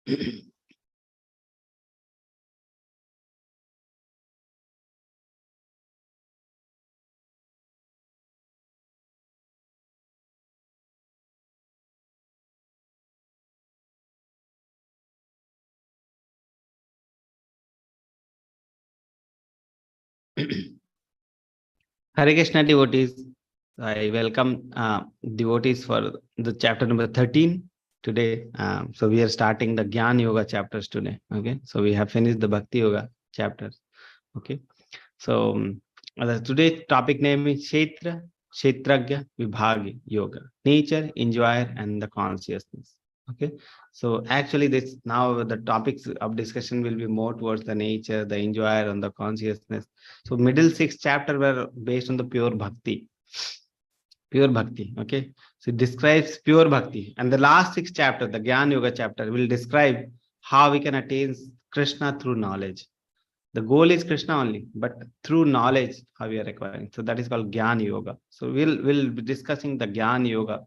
Hare Krishna devotees, I welcome devotees for the chapter number 13 today. So we are starting the Gyan Yoga chapters today. Okay, so we have finished the Bhakti Yoga chapters. Okay, so today's topic name is Kshetragya Vibhagi Yoga, nature, enjoyer, and the consciousness. Okay, so actually this now the topics of discussion will be more towards the nature, the enjoyer, and the consciousness. So middle 6 chapter were based on the pure bhakti. Pure bhakti. Okay, so it describes pure bhakti, and the last 6 chapter, the Gyan Yoga chapter, will describe how we can attain Krishna through knowledge. The goal is Krishna only, but through knowledge, how we are acquiring. So that is called Gyan Yoga. So we'll be discussing the Gyan Yoga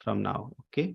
from now. Okay.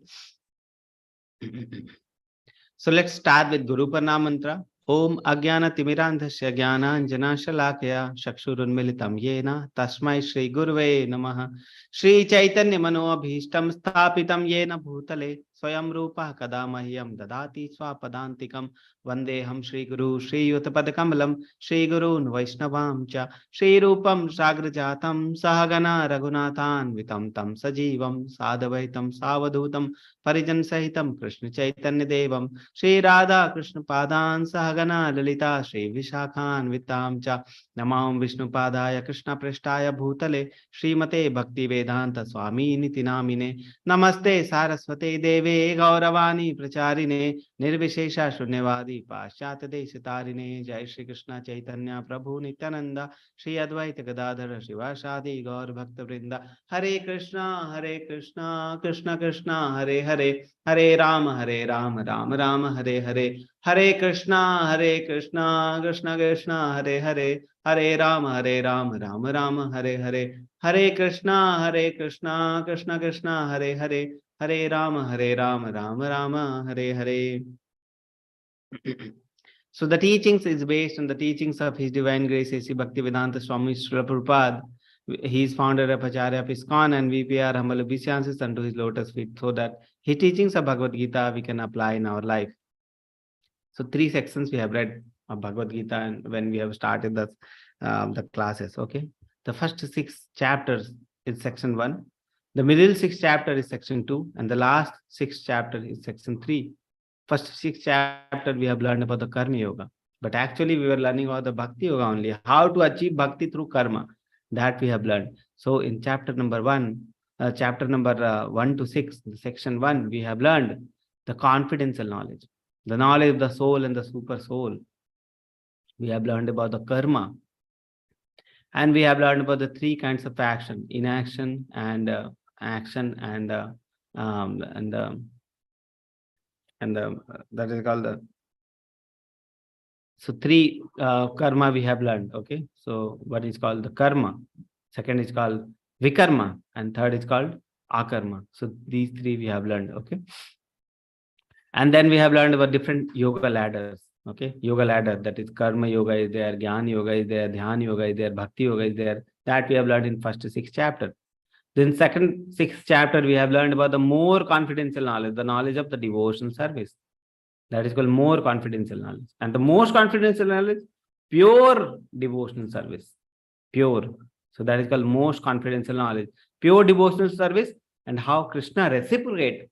So let's start with Guru Pranam mantra. Om Agyana Timirandhasya Jnananjana Shalakaya Chakshurunmilitam Yena Tasmai Shri Gurve Namaha Shri Chaitanya Manoabhishtam Sthapitam Yena Bhutale Swayam Rupa Kadamahyam Dadati Swapadantikam Vandeham Shri Guru Shri Yutapadakamalam Shri Gurun Vaishnavam Cha Shri Rupam Sagrajatam Sahagana Raghunathan Vitam Tam Sajivam Sadavaitam Savadutam Parijan Sahitam Krishna Chaitanya Devam Shri Radha Krishna Padan Sahagana Lalita Shri Vishakhan Vitam Cha Namam Vishnu Padaya Krishna Prashtaya Bhutale Srimate Bhakti Vedanta Swami Niti Namine Namaste Saraswate Deve Gauravani Pracharine Nirvishesha Shunyavadi Paschat Deshitarine Jai Shri Krishna Chaitanya Prabhu Nityananda Shri Advaita Gadadhara Shivashadi Gaur Bhakta Vrinda Hare Krishna Krishna Krishna Hare Hare Hare Rama Rama Rama Hare Hare Hare Krishna Krishna Krishna Hare Hare Hare Rama Rama Rama Hare Hare Hare Krishna Krishna Krishna Hare Hare Hare Rama Rama Rama Hare Hare. So the teachings is based on the teachings of His Divine Grace A.C. Bhaktivedanta Swami Srila Prabhupada. He is founder of Acharya of ISKCON, and we pay our humble obeisances unto his lotus feet, so that his teachings of Bhagavad Gita we can apply in our life. So 3 sections we have read of Bhagavad Gita, and when we have started the classes. Okay, the first 6 chapters is section 1, the middle 6 chapter is section 2, and the last 6 chapter is section 3. First 6 chapter we have learned about the Karma Yoga, but actually we were learning about the Bhakti Yoga only, how to achieve Bhakti through Karma. That we have learned. So in chapter number 1, 1 to 6, section 1, we have learned the confidential knowledge, the knowledge of the soul and the super soul. We have learned about the karma, and we have learned about the 3 kinds of action: inaction and action, and that is called the. So 3 karma we have learned. Okay, so what is called the karma, second is called vikarma, and third is called akarma. So these 3 we have learned. Okay, and then we have learned about different yoga ladders. Okay, yoga ladder, that is karma yoga is there, Gyan yoga is there, Dhyan yoga is there, Bhakti yoga is there. That we have learned in first 6 chapter. Then second 6 chapter we have learned about the more confidential knowledge, the knowledge of the devotional service. That is called more confidential knowledge. And the most confidential knowledge, pure devotional service. Pure. So that is called most confidential knowledge. Pure devotional service, and how Krishna reciprocate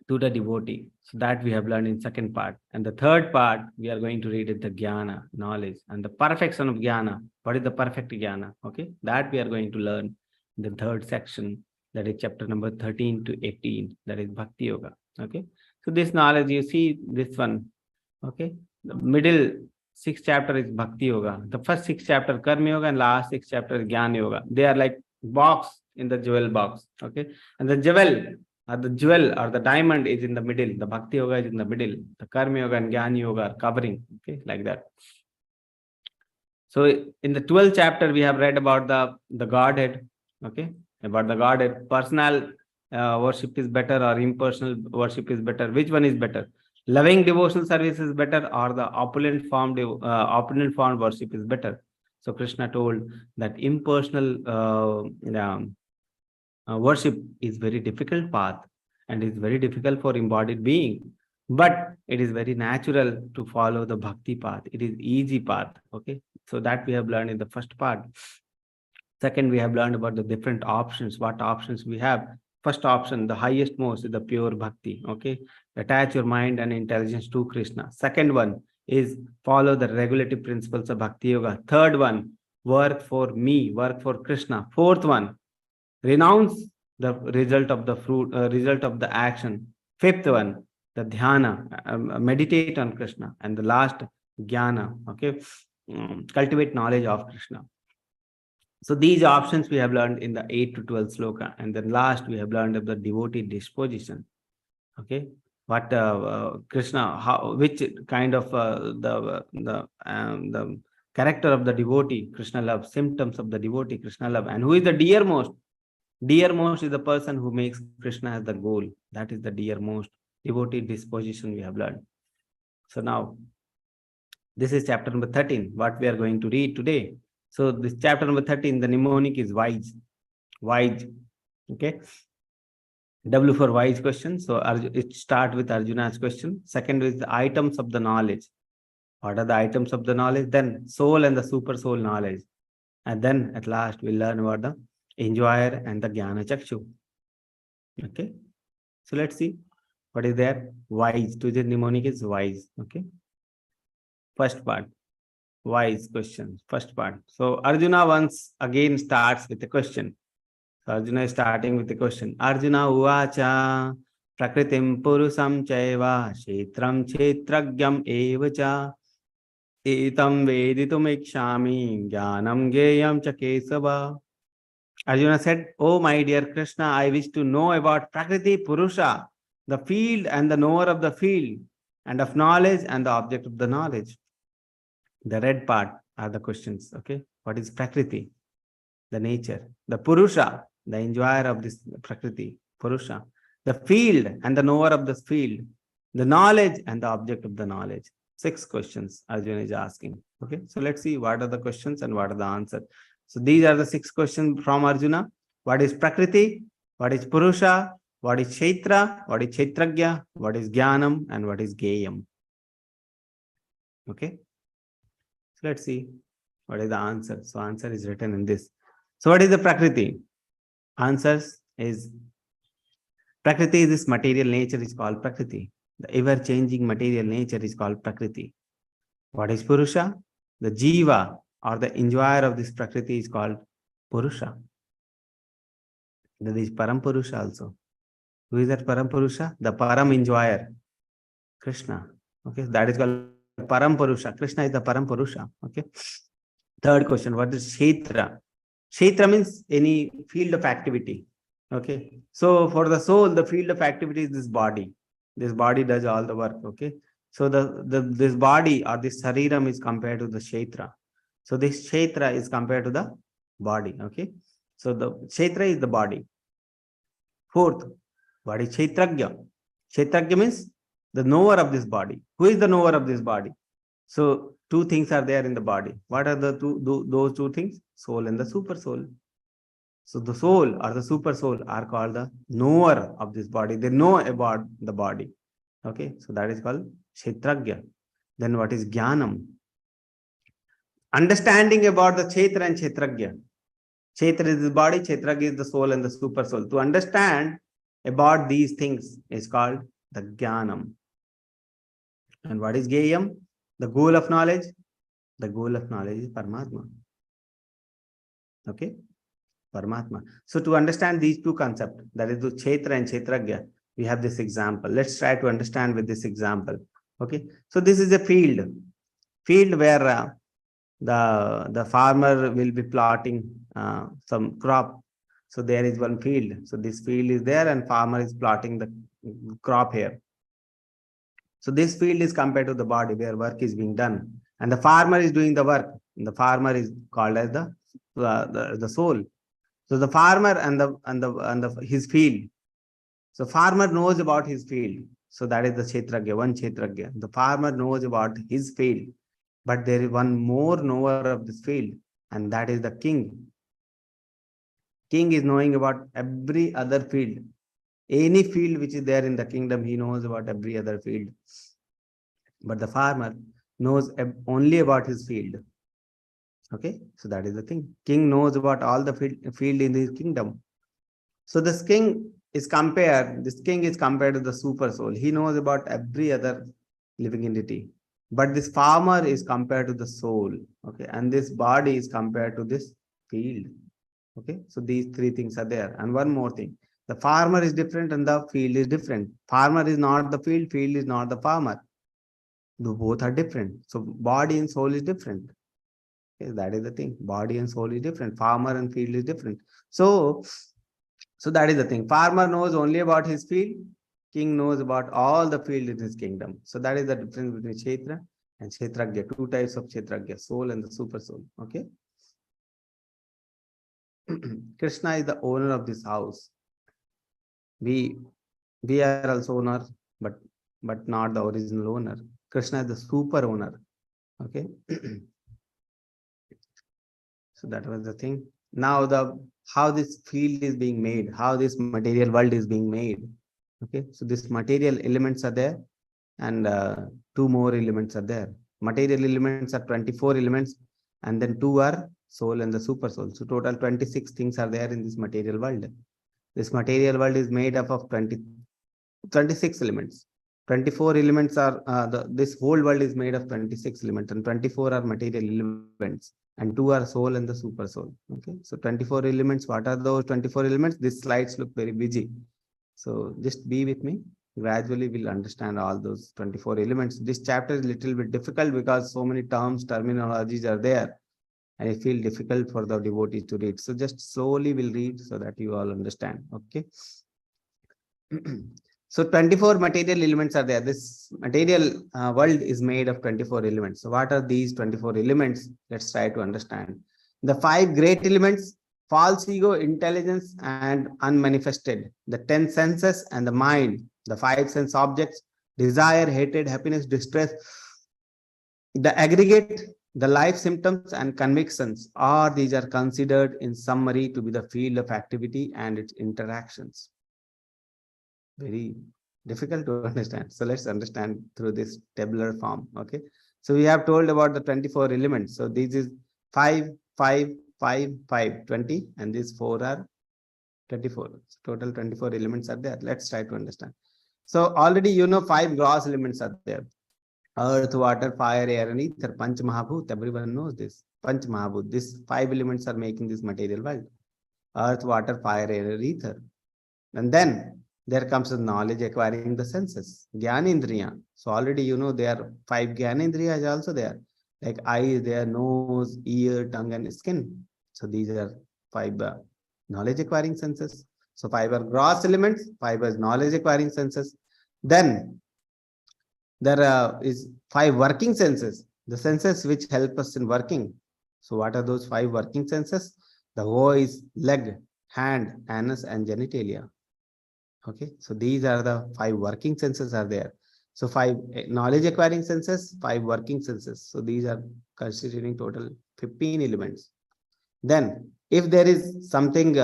to the devotee. So that we have learned in second part. And the third part we are going to read is the Jnana, knowledge, and the perfection of Jnana. What is the perfect Jnana? Okay, that we are going to learn in the third section. That is chapter number 13 to 18. That is Bhakti Yoga. Okay. So this knowledge, you see this one. Okay. The middle 6 chapter is Bhakti Yoga. The first 6 chapter Karma Yoga, and last 6 chapter is Jnana Yoga. They are like box in the jewel box. Okay. And the jewel or the diamond is in the middle. The Bhakti Yoga is in the middle. The Karma Yoga and Jnana Yoga are covering. Okay. Like that. So in the 12th chapter, we have read about the Godhead. Okay. About the Godhead. Personal worship is better or impersonal worship is better. Which one is better? Loving devotional service is better, or the opulent form worship is better. So Krishna told that impersonal worship is very difficult path, and is very difficult for embodied being, but it is very natural to follow the bhakti path. It is easy path. Okay, so that we have learned in the first part. Second, we have learned about the different options, what options we have. First option, the highest most, is the pure bhakti. Okay, attach your mind and intelligence to Krishna. Second one is follow the regulative principles of bhakti yoga. Third one, work for me, work for Krishna. Fourth one, renounce the result of the action. Fifth one, the dhyana, meditate on Krishna. And the last, jnana. Okay, cultivate knowledge of Krishna. So these options we have learned in the 8 to 12 sloka, and then last we have learned of the devotee disposition. Okay, what Krishna, which kind of the character of the devotee Krishna love, symptoms of the devotee Krishna love, and who is the dearmost. Dearmost is the person who makes Krishna as the goal. That is the dearmost. Devotee disposition we have learned. So now, this is chapter number 13, what we are going to read today. So this chapter number 13, the mnemonic is wise. Wise. Okay. W for wise question. So it starts with Arjuna's question. Second is the items of the knowledge. What are the items of the knowledge? Then soul and the super soul knowledge. And then at last we'll learn about the enjoyer and the Jnana Chakshu. Okay. So let's see what is there. Wise. Today's mnemonic is wise. Okay. First part. Wise question. First part. So Arjuna once again starts with a question. So Arjuna is starting with the question. Arjuna uvacha prakritim purusam chaiva kshetram kshetragyam evacha etam veditum ikshami jnanam geyam cha kesava. Arjuna said, "Oh my dear Krishna, I wish to know about Prakriti Purusha, the field and the knower of the field, and of knowledge and the object of the knowledge." The red part are the questions. Okay, what is Prakriti? The nature. The Purusha, the enjoyer of this Prakriti, Purusha. The field and the knower of this field. The knowledge and the object of the knowledge. 6 questions Arjuna is asking. Okay, so let's see what are the questions and what are the answers. So these are the 6 questions from Arjuna. What is Prakriti? What is Purusha? What is Kshetra? What is Kshetragya? What is Jnanam? And what is Geyam? Okay. So let's see what is the answer. So answer is written in this. So what is the Prakriti? Answers is Prakriti is this material nature is called Prakriti. The ever-changing material nature is called Prakriti. What is Purusha? The Jiva or the enjoyer of this Prakriti is called Purusha. There is Param Purusha also. Who is that Param Purusha? The Param enjoyer, Krishna. Okay, that is called Param Purusha. Krishna is the Param Purusha. Okay. Third question, what is Kshetra? Kshetra means any field of activity. Okay. So for the soul, the field of activity is this body. This body does all the work. Okay. So this body or this Sariram is compared to the Kshetra. So this Kshetra is compared to the body. Okay. So the Kshetra is the body. Fourth, what is Kshetragya? Kshetragya means the knower of this body. Who is the knower of this body? So 2 things are there in the body. What are the those 2 things? Soul and the super soul. So the soul or the super soul are called the knower of this body. They know about the body. Okay, so that is called Kshetragya. Then what is Jnanam? Understanding about the Kshetra and Kshetragya. Kshetra is the body, Kshetragya is the soul and the super soul. To understand about these things is called the Jnanam. And what is Geyam? The goal of knowledge. The goal of knowledge is Paramatma. Okay, Paramatma. So to understand these 2 concepts, that is the Kshetra and Kshetragya, we have this example. Let's try to understand with this example. Okay, so this is a field where the farmer will be plotting some crop. So there is one field. So this field is there and farmer is plotting the crop here. So this field is compared to the body where work is being done, and the farmer is doing the work. And the farmer is called as the soul. So the farmer and his field. So farmer knows about his field. So that is the Kshetragya, one Kshetragya. The farmer knows about his field, but there is one more knower of this field, and that is the king. King is knowing about every other field. Any field which is there in the kingdom, he knows about every other field. But the farmer knows only about his field. Okay, so that is the thing. King knows about all the field in his kingdom. So this king is compared to the super soul. He knows about every other living entity. But this farmer is compared to the soul. Okay, and this body is compared to this field. Okay, so these three things are there. And one more thing. The farmer is different and the field is different. Farmer is not the field is not the farmer. Both are different. So body and soul is different. Okay, that is the thing. Body and soul is different. Farmer and field is different. So that is the thing. Farmer knows only about his field. King knows about all the field in his kingdom. So that is the difference between Kshetra and Kshetragya. Two types of Kshetragya, soul and the super soul. Okay. Krishna is the owner of this house. We are also owner, but not the original owner. Krishna is the super owner. Okay. So that was the thing. Now how this field is being made, how this material world is being made. Okay, so this material elements are there, and two more elements are there. Material elements are 24 elements, and then two are soul and the super soul. So total 26 things are there in this material world. This material world is made up of 26 elements. 24 elements are this whole world is made of 26 elements, and 24 are material elements, and two are soul and the super soul. Okay, so 24 elements. What are those 24 elements? These slides look very busy, so just be with me. Gradually we'll understand all those 24 elements. This chapter is a little bit difficult because so many terms, terminologies are there, and I feel difficult for the devotees to read. So just slowly we'll read so that you all understand. Okay. So 24 material elements are there. This material world is made of 24 elements. So what are these 24 elements? Let's try to understand. The 5 great elements: false ego, intelligence, and unmanifested. The 10 senses and the mind. The 5 sense objects: desire, hatred, happiness, distress. The aggregate, the life symptoms and convictions, or these are considered in summary to be the field of activity and its interactions. Very difficult to understand. So let's understand through this tabular form. Okay. So we have told about the 24 elements. So this is 5, 5, 5, 5, 20, and these 4 are 24. So total 24 elements are there. Let's try to understand. So already 5 gross elements are there. Earth, water, fire, air, and ether. Panch Mahabhut. Everyone knows this. Panch Mahabhut. These 5 elements are making this material world. Earth, water, fire, air, and ether. And then there comes the knowledge acquiring the senses. Gyanendriya. So already there are 5 Gyanendriyas also there. Like eye is there, nose, ear, tongue, and skin. So these are 5 knowledge acquiring senses. So 5 are gross elements, 5 are knowledge acquiring senses. Then there is 5 working senses, the senses which help us in working. So what are those 5 working senses? The voice, leg, hand, anus, and genitalia. Okay, so these are the 5 working senses are there. So 5 knowledge acquiring senses, 5 working senses. So these are constituting total 15 elements. Then if there is something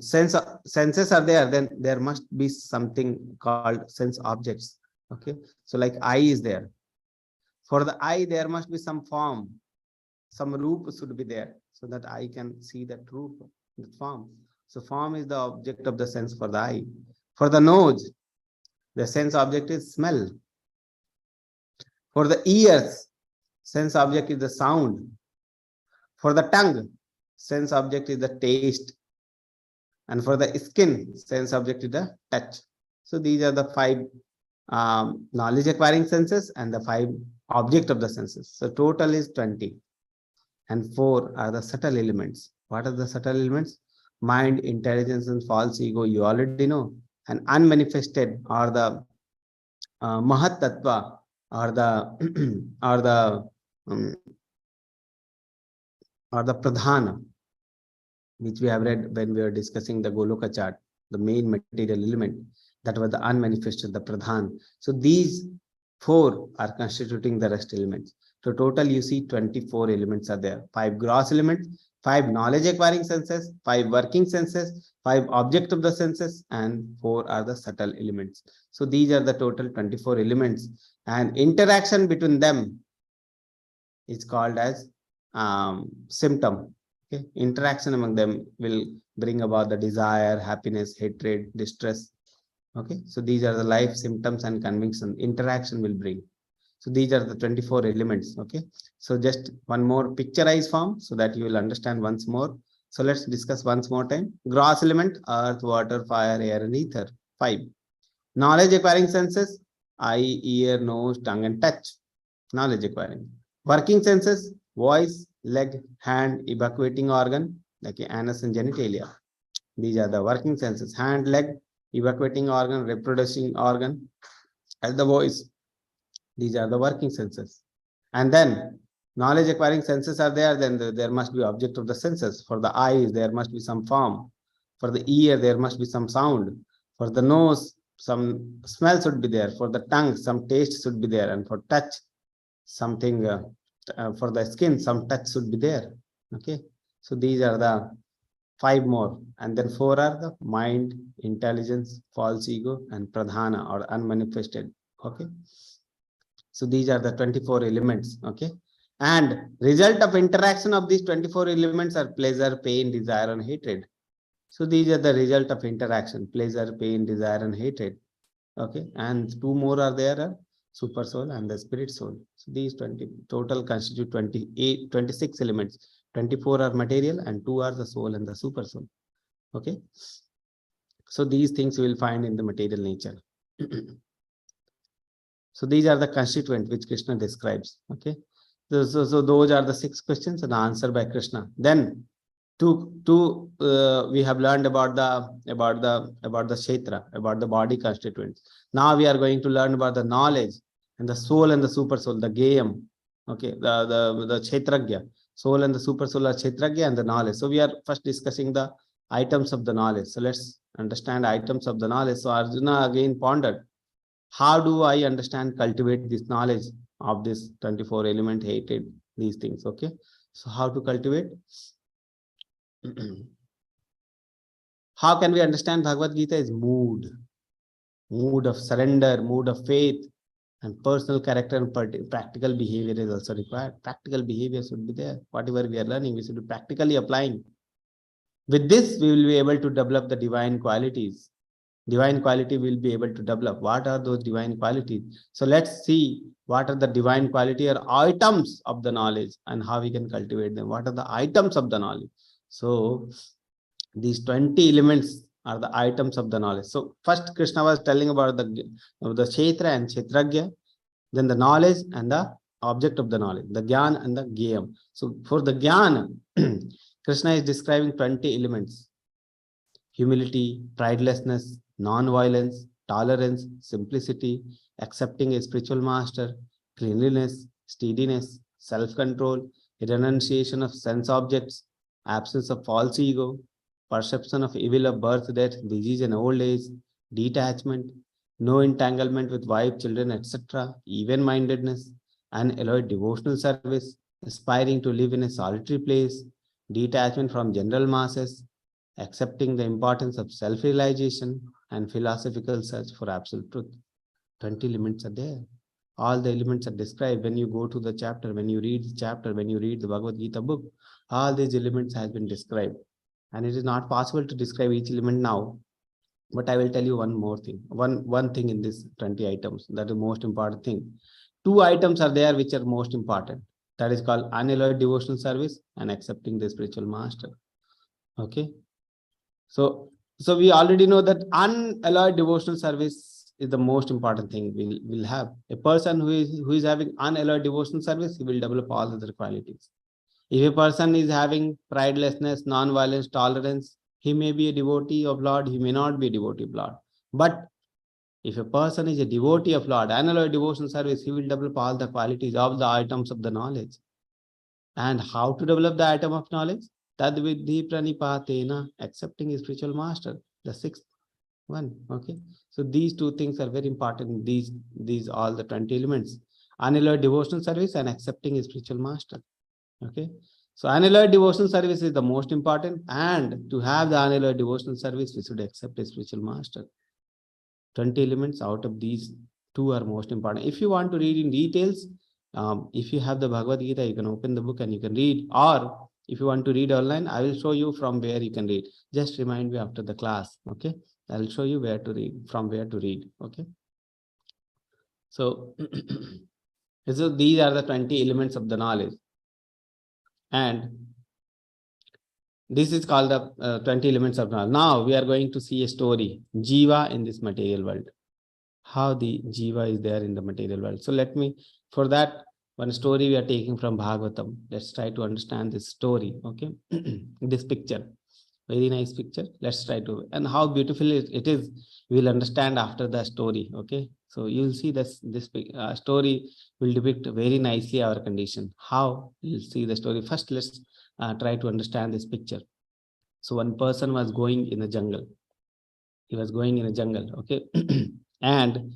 senses are there, then there must be something called sense objects. Okay, so like eye is there. For the eye, there must be some form, some roop should be there, so that I can see that roop, that form. So form is the object of the sense for the eye. For the nose, the sense object is smell. For the ears, sense object is the sound. For the tongue, sense object is the taste. And for the skin, sense object is the touch. So these are the 5 knowledge acquiring senses and the 5 object of the senses. So total is 20. And 4 are the subtle elements. What are the subtle elements? Mind, intelligence, and false ego, you already know. And unmanifested are the Mahat Tattva, or the Pradhana, which we have read when we were discussing the Goloka chart, the main material element. That was the unmanifested, the pradhan. So these 4 are constituting the rest elements. So total you see 24 elements are there. 5 gross elements, 5 knowledge acquiring senses, 5 working senses, 5 object of the senses, and 4 are the subtle elements. So these are the total 24 elements, and interaction between them is called as symptom. Okay, interaction among them will bring about the desire, happiness, hatred, distress. Okay, so these are the life symptoms and conviction interaction will bring. So these are the 24 elements. Okay, so just one more picturized form so that you will understand once more. So let's discuss once more time. Gross element: earth, water, fire, air, and ether. 5. Knowledge acquiring senses: eye, ear, nose, tongue, and touch. Knowledge acquiring. Working senses: voice, leg, hand, evacuating organ like anus and genitalia. These are the working senses: hand, leg, evacuating organ, reproducing organ, and the voice. These are the working senses. And then knowledge acquiring senses are there, then there must be object of the senses. For the eyes, there must be some form. For the ear, there must be some sound. For the nose, some smell should be there. For the tongue, some taste should be there. And for touch, something, for the skin, some touch should be there. Okay, so these are the 5 more, and then 4 are the mind, intelligence, false ego, and pradhana or unmanifested. Okay, so these are the 24 elements. Okay, and result of interaction of these 24 elements are pleasure, pain, desire, and hatred. So these are the result of interaction: pleasure, pain, desire, and hatred. Okay, and 2 more are there, super soul and the spirit soul. So these 20 total constitute 26 elements. 24 are material and 2 are the soul and the super soul. Okay, so these things you will find in the material nature. So these are the constituents which Krishna describes. Okay, so those are the 6 questions and answered by Krishna. Then we have learned about the kshetra, about the body constituents. Now we are going to learn about the knowledge and the soul and the super soul, the gayam. Okay, the kshetragya, soul and the super soul are kshetragya and the knowledge. So we are first discussing the items of the knowledge. So let's understand items of the knowledge. So Arjuna again pondered, how do I understand, cultivate this knowledge of this 24 element, hated, these things. Okay, so how to cultivate? How can we understand Bhagavad Gita? Is mood of surrender, mood of faith, and personal character and practical behavior is also required. Practical behavior should be there. Whatever we are learning, we should be practically applying. With this, we will be able to develop the divine qualities. Divine quality will be able to develop. What are those divine qualities? So let's see what are the divine quality or items of the knowledge and how we can cultivate them. What are the items of the knowledge? So these 20 elements are the items of the knowledge. So first Krishna was telling about the kshetra and kshetragya, then the knowledge and the object of the knowledge, the gyan and the gyam. So for the gyan, Krishna is describing 20 elements: humility, pridelessness, non-violence, tolerance, simplicity, accepting a spiritual master, cleanliness, steadiness, self-control, renunciation of sense objects, absence of false ego, perception of evil of birth, death, disease, and old age, detachment, no entanglement with wife, children, etc., even-mindedness, unalloyed devotional service, aspiring to live in a solitary place, detachment from general masses, accepting the importance of self-realization, and philosophical search for absolute truth. 20 elements are there. All the elements are described when you go to the chapter, when you read the chapter, when you read the Bhagavad Gita book. All these elements have been described. And it is not possible to describe each element now. But I will tell you one more thing. One thing in this 20 items, that is the most important thing. 2 items are there which are most important. That is called unalloyed devotional service and accepting the spiritual master. Okay. So we already know that unalloyed devotional service is the most important thing we'll have. A person who is having unalloyed devotional service, he will develop all other qualities. If a person is having pridelessness, non-violence, tolerance, he may be a devotee of Lord, he may not be a devotee of Lord. But if a person is a devotee of Lord, unalloyed devotional service, he will develop all the qualities of the items of the knowledge. And how to develop the item of knowledge? Tad vidhi pranipatena, accepting a spiritual master. The 6th One. Okay. So these two things are very important. These all the 20 elements. Unalloyed devotional service and accepting a spiritual master. Okay. So unalloyed devotional service is the most important. And to have the unalloyed devotional service, we should accept a spiritual master. 20 elements out of these, two are most important. If you want to read in details, if you have the Bhagavad Gita, you can open the book and you can read. Or if you want to read online, I will show you from where you can read. Just remind me after the class. Okay. I will show you where to read, from where to read. Okay. So, so these are the 20 elements of the knowledge. And this is called the 20 elements of knowledge. Now we are going to see a story, Jiva in this material world. How the Jiva is there in the material world. So let me, for that, one story we are taking from Bhagavatam. Let's try to understand this story. Okay. This picture. Very nice picture. Let's try to, and how beautiful it is, we will understand after the story. Okay. So you'll see this story will depict very nicely our condition. How you'll see the story. First, let's try to understand this picture. So one person was going in the jungle. He was going in a jungle. Okay. And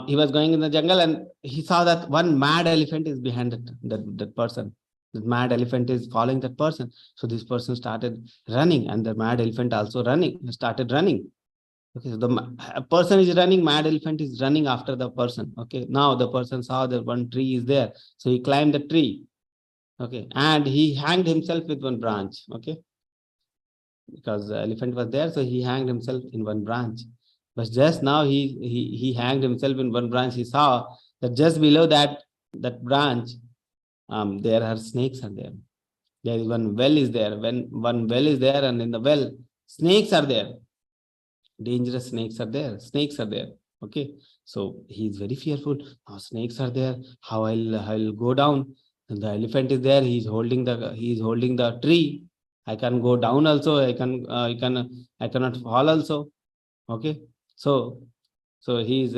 he was going in the jungle and he saw that one mad elephant is behind that person. The mad elephant is following that person. So this person started running and the mad elephant also started running. Okay, so the person is running, mad elephant is running after the person. Okay, now the person saw that one tree is there. So he climbed the tree. Okay, and he hanged himself with one branch. Okay, because the elephant was there, so he hanged himself in one branch. But just now he hanged himself in one branch. He saw that just below that branch, there are snakes are there. There is one well is there. When one well is there, and in the well, snakes are there. Dangerous snakes are there. Snakes are there. Okay, so he is very fearful. Now snakes are there. How I'll go down? And the elephant is there. He's holding the tree. I can go down also. I cannot fall also. Okay, so he's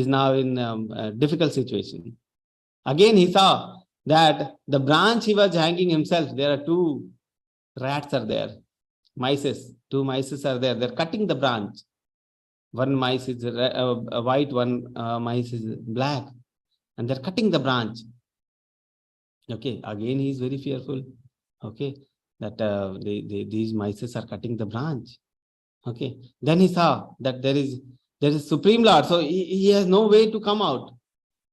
now in a difficult situation. Again, he saw that the branch he was hanging himself, there are two rats are there, mice, two mice are there. They're cutting the branch. One mice is white, one mice is black, and they're cutting the branch. Okay, again he is very fearful. Okay, that these mice are cutting the branch. Okay, then he saw that there is Supreme Lord, so he has no way to come out.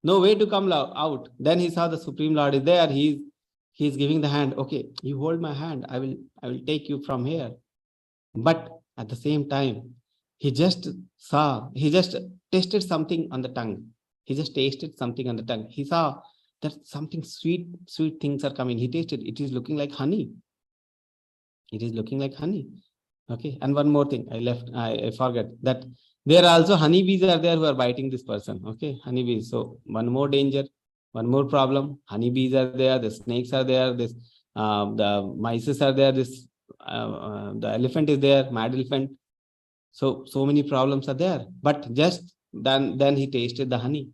No way to come out. Then he saw the Supreme Lord is there. He is giving the hand. Okay, you hold my hand. I will take you from here. But at the same time, he just tasted something on the tongue. He just tasted something on the tongue. He saw that something sweet things are coming. He tasted. It is looking like honey. It is looking like honey. Okay. And one more thing I forget that there are also honeybees are there who are biting this person. Okay. Honeybees. So one more danger, one more problem. Honeybees are there. The snakes are there. The mice are there. The elephant is there. Mad elephant. So many problems are there. But just then he tasted the honey.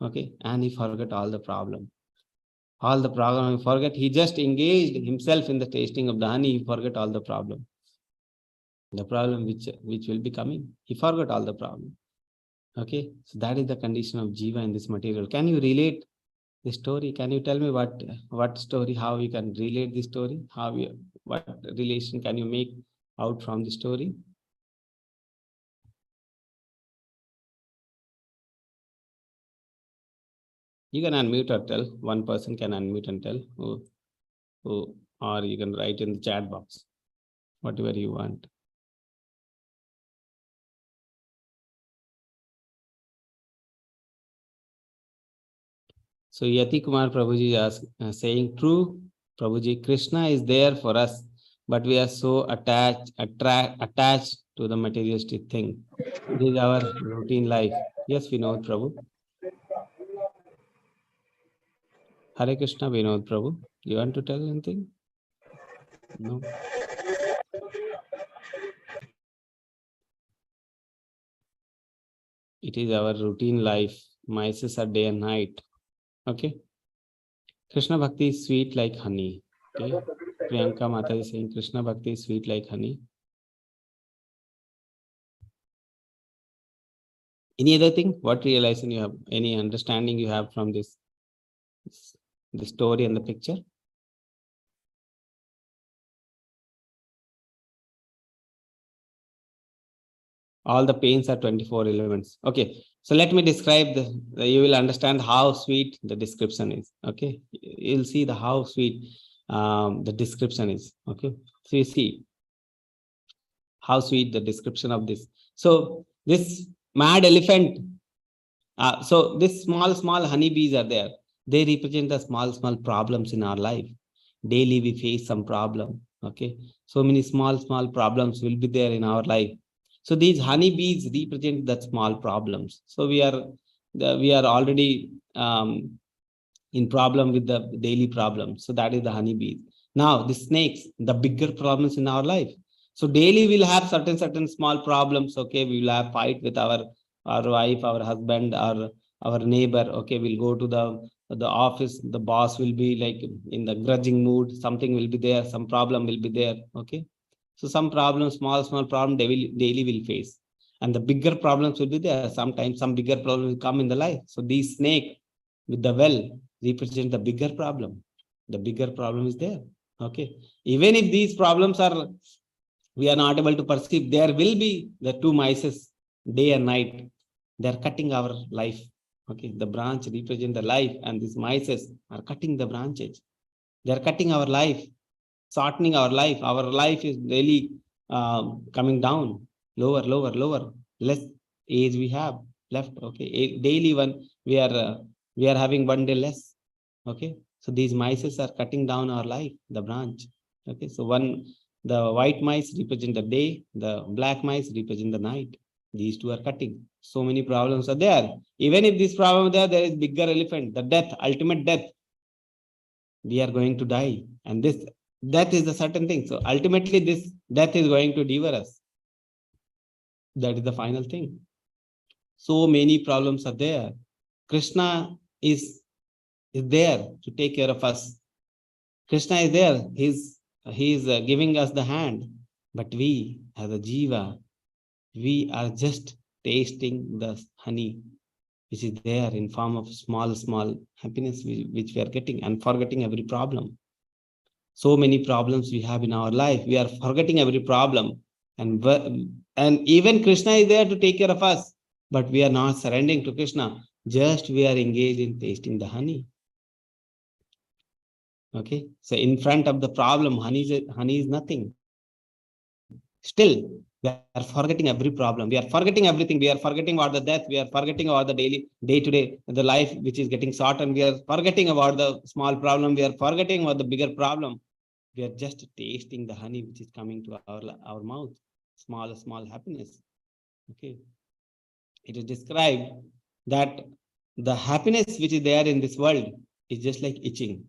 Okay. And he forgot all the problem. All the problem he forget. He just engaged himself in the tasting of the honey. He forgot all the problem. The problem which will be coming. He forgot all the problem. Okay, so that is the condition of Jiva in this material. Can you relate the story? Can you tell me what story, how you can relate the story? What relation can you make out from the story? You can unmute or tell. One person can unmute and tell who, or you can write in the chat box, whatever you want. So Yati Kumar Prabhuji is saying, true, Prabhuji, Krishna is there for us, but we are so attached to the materialistic thing. This is our routine life. Yes, Vinod Prabhu. Hare Krishna, Vinod Prabhu. You want to tell anything? No. It is our routine life. Mices are day and night. Okay. Krishna Bhakti is sweet like honey. Okay. Priyanka Mata is saying Krishna Bhakti is sweet like honey. Any other thing? What realization you have? Any understanding you have from this, the story and the picture? All the pains are 24 elements. Okay. So let me describe you will understand how sweet the description is. Okay. You'll see how sweet the description is. Okay. So you see how sweet the description of this. So this mad elephant, so this small honeybees are there. They represent the small problems in our life. Daily we face some problem. Okay. So many small problems will be there in our life. So these honeybees represent that small problems. So we are already in problem with the daily problems. So that is the honeybees. Now the snakes, the bigger problems in our life. So daily we'll have certain small problems. Okay, we will have fight with our wife, our husband, our neighbor. Okay, we'll go to the office. The boss will be like in the grudging mood. Something will be there. Some problem will be there. Okay, so some problems, small problem, daily will face, and the bigger problems will be there. Sometimes some bigger problem will come in the life. So these snake with the well represent the bigger problem. The bigger problem is there. Okay, even if these problems are we are not able to perceive, there will be the two mices day and night. They are cutting our life. Okay, the branch represent the life, and these mices are cutting the branches. They are cutting our life, shortening our life. Our life is really coming down, lower. Less age we have left. Okay, daily one we are having one day less. Okay, so these mices are cutting down our life, the branch. Okay, so the white mice represent the day, the black mice represent the night. These two are cutting. So many problems are there. Even if this problem is there is bigger elephant, the death, ultimate death. We are going to die, and this death is a certain thing. So ultimately, this death is going to devour us. That is the final thing. So many problems are there. Krishna is there to take care of us. Krishna is there. He is giving us the hand. But we, as a jiva, we are just tasting the honey, which is there in form of small happiness, which we are getting, and forgetting every problem. So many problems we have in our life. We are forgetting every problem. And even Krishna is there to take care of us. But we are not surrendering to Krishna. Just we are engaged in tasting the honey. Okay. So in front of the problem, honey is nothing. Still, we are forgetting every problem. We are forgetting everything. We are forgetting about the death. We are forgetting about the daily, day-to-day, the life which is getting shortened. We are forgetting about the small problem. We are forgetting about the bigger problem. We are just tasting the honey which is coming to our mouth. Small happiness. Okay. It is described that the happiness which is there in this world is just like itching.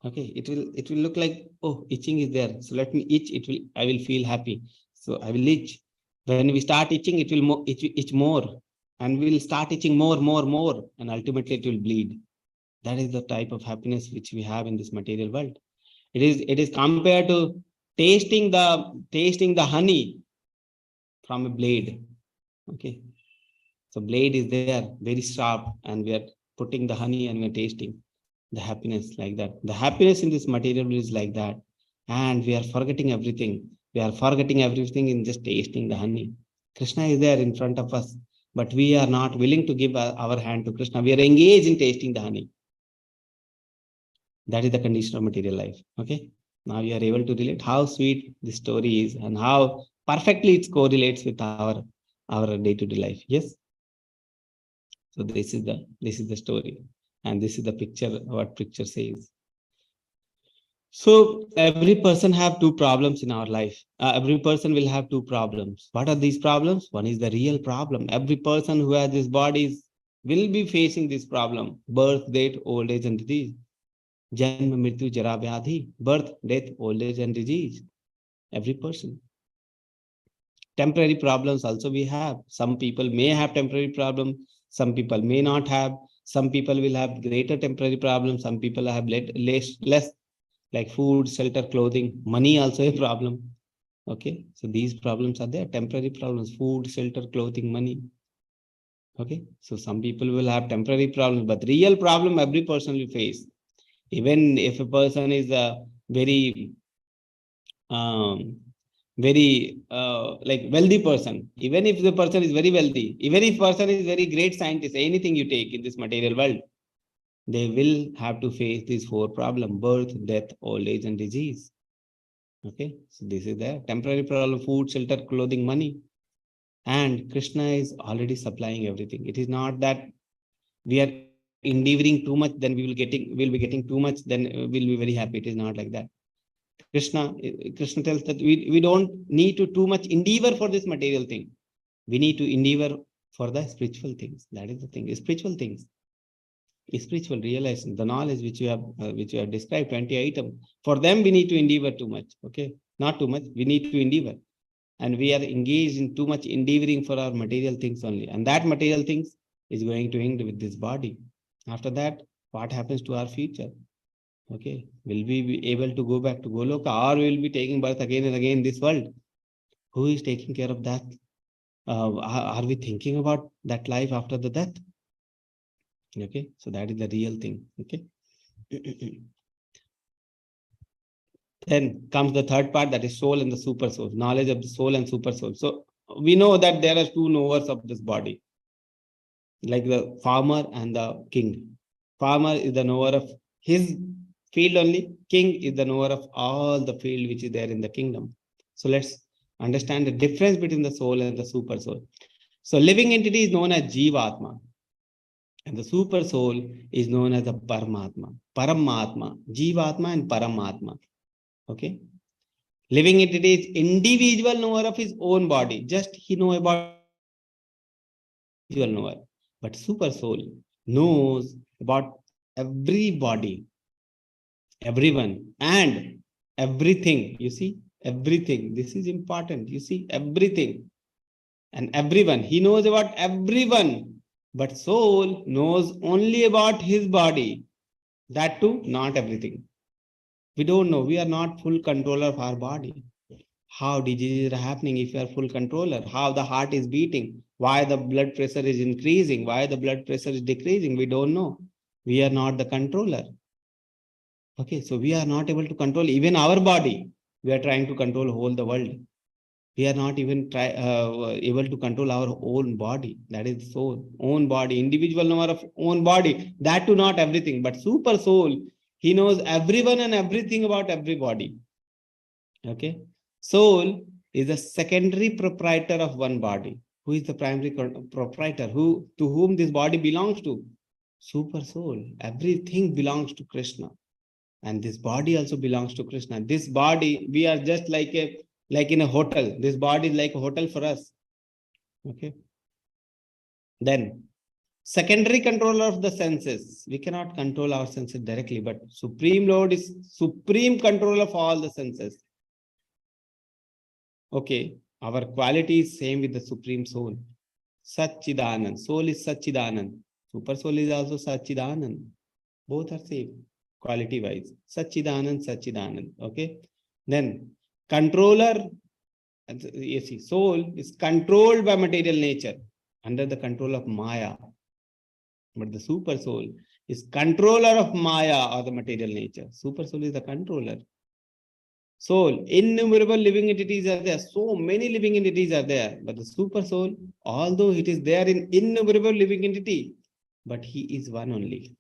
Okay, it will look like, oh, itching is there. So let me itch. I will feel happy. So I will itch. When we start itching, it will itch more, and we will start itching more, and ultimately it will bleed. That is the type of happiness which we have in this material world. It is compared to tasting the honey from a blade. Okay, so blade is there, very sharp, and we are putting the honey and we are tasting the happiness like that. The happiness in this material is like that, and we are forgetting everything. We are forgetting everything in just tasting the honey. Krishna is there in front of us, but we are not willing to give our hand to Krishna. We are engaged in tasting the honey. That is the condition of material life. Okay. Now you are able to relate how sweet this story is and how perfectly it correlates with our day-to-day life. Yes. So this is the story, and this is the picture. What picture says. So every person have two problems in our life. Every person will have two problems. What are these problems? One is the real problem. Every person who has this body will be facing this problem: birth, death, old age, and disease. Janma, mrityu, jara, vyadhi. Birth, death, old age, and disease. Every person. Temporary problems also we have. Some people may have temporary problems. Some people may not have. Some people will have greater temporary problems. Some people have less, like food, shelter, clothing. Money also a problem. Okay, so these problems are there. Temporary problems: food, shelter, clothing, money. Okay, so some people will have temporary problems, but real problem every person will face. Even if a person is a very like wealthy person, even if the person is very wealthy, even if person is very great scientist, anything you take in this material world, they will have to face these four problems: birth, death, old age, and disease. Okay, so this is the temporary problem: food, shelter, clothing, money. And Krishna is already supplying everything. It is not that we are endeavoring too much, then we'll be getting too much, then we'll be very happy. It is not like that. Krishna tells that we don't need to too much endeavor for this material thing. We need to endeavor for the spiritual things. That is the thing. Spiritual things. Spiritual realization, the knowledge which you have described, 20 items. For them, we need to endeavor too much. Okay, not too much. We need to endeavor, and we are engaged in too much endeavoring for our material things only. And that material things is going to end with this body. After that, what happens to our future? Okay, will we be able to go back to Goloka, or will we be taking birth again and again in this world? Who is taking care of that? Are we thinking about that life after the death? Okay, so that is the real thing. Okay. Then comes the third part, that is soul and the super soul, knowledge of the soul and super soul. So we know that there are two knowers of this body, like the farmer and the king. Farmer is the knower of his field only. King is the knower of all the field which is there in the kingdom. So let's understand the difference between the soul and the super soul. So living entity is known as Jivatma, and the super soul is known as the Paramatma. Paramatma, Jivatma and Paramatma. Okay. Living entity is individual knower of his own body. Just he know about individual knower. But super soul knows about everybody, everyone, and everything. You see, everything. This is important. You see, everything and everyone. He knows about everyone. But soul knows only about his body. That too, not everything. We don't know. We are not full controller of our body. How diseases are happening if you are full controller, how the heart is beating, why the blood pressure is increasing, why the blood pressure is decreasing. We don't know. We are not the controller. Okay, so we are not able to control even our body. We are trying to control whole the world. We are not even able to control our own body. That is soul, own body, individual knower of own body. That too not everything, but super soul, he knows everyone and everything about everybody. Okay. Soul is the secondary proprietor of one body. Who is the primary proprietor? To whom this body belongs to? Super soul. Everything belongs to Krishna. And this body also belongs to Krishna. This body, we are just like in a hotel. This body is like a hotel for us. Okay. Then secondary controller of the senses. We cannot control our senses directly, but Supreme Lord is supreme control of all the senses. Okay, our quality is same with the Supreme Soul. Satchidanand. Soul is Satchidanand. Super Soul is also Satchidanand. Both are same, quality wise. Satchidanand, Satchidanand. Okay. Then controller, you see, soul is controlled by material nature under the control of Maya. But the super soul is controller of Maya or the material nature. Super soul is the controller. Soul, innumerable living entities are there. So many living entities are there. But the super soul, although it is there in innumerable living entity, but he is one only.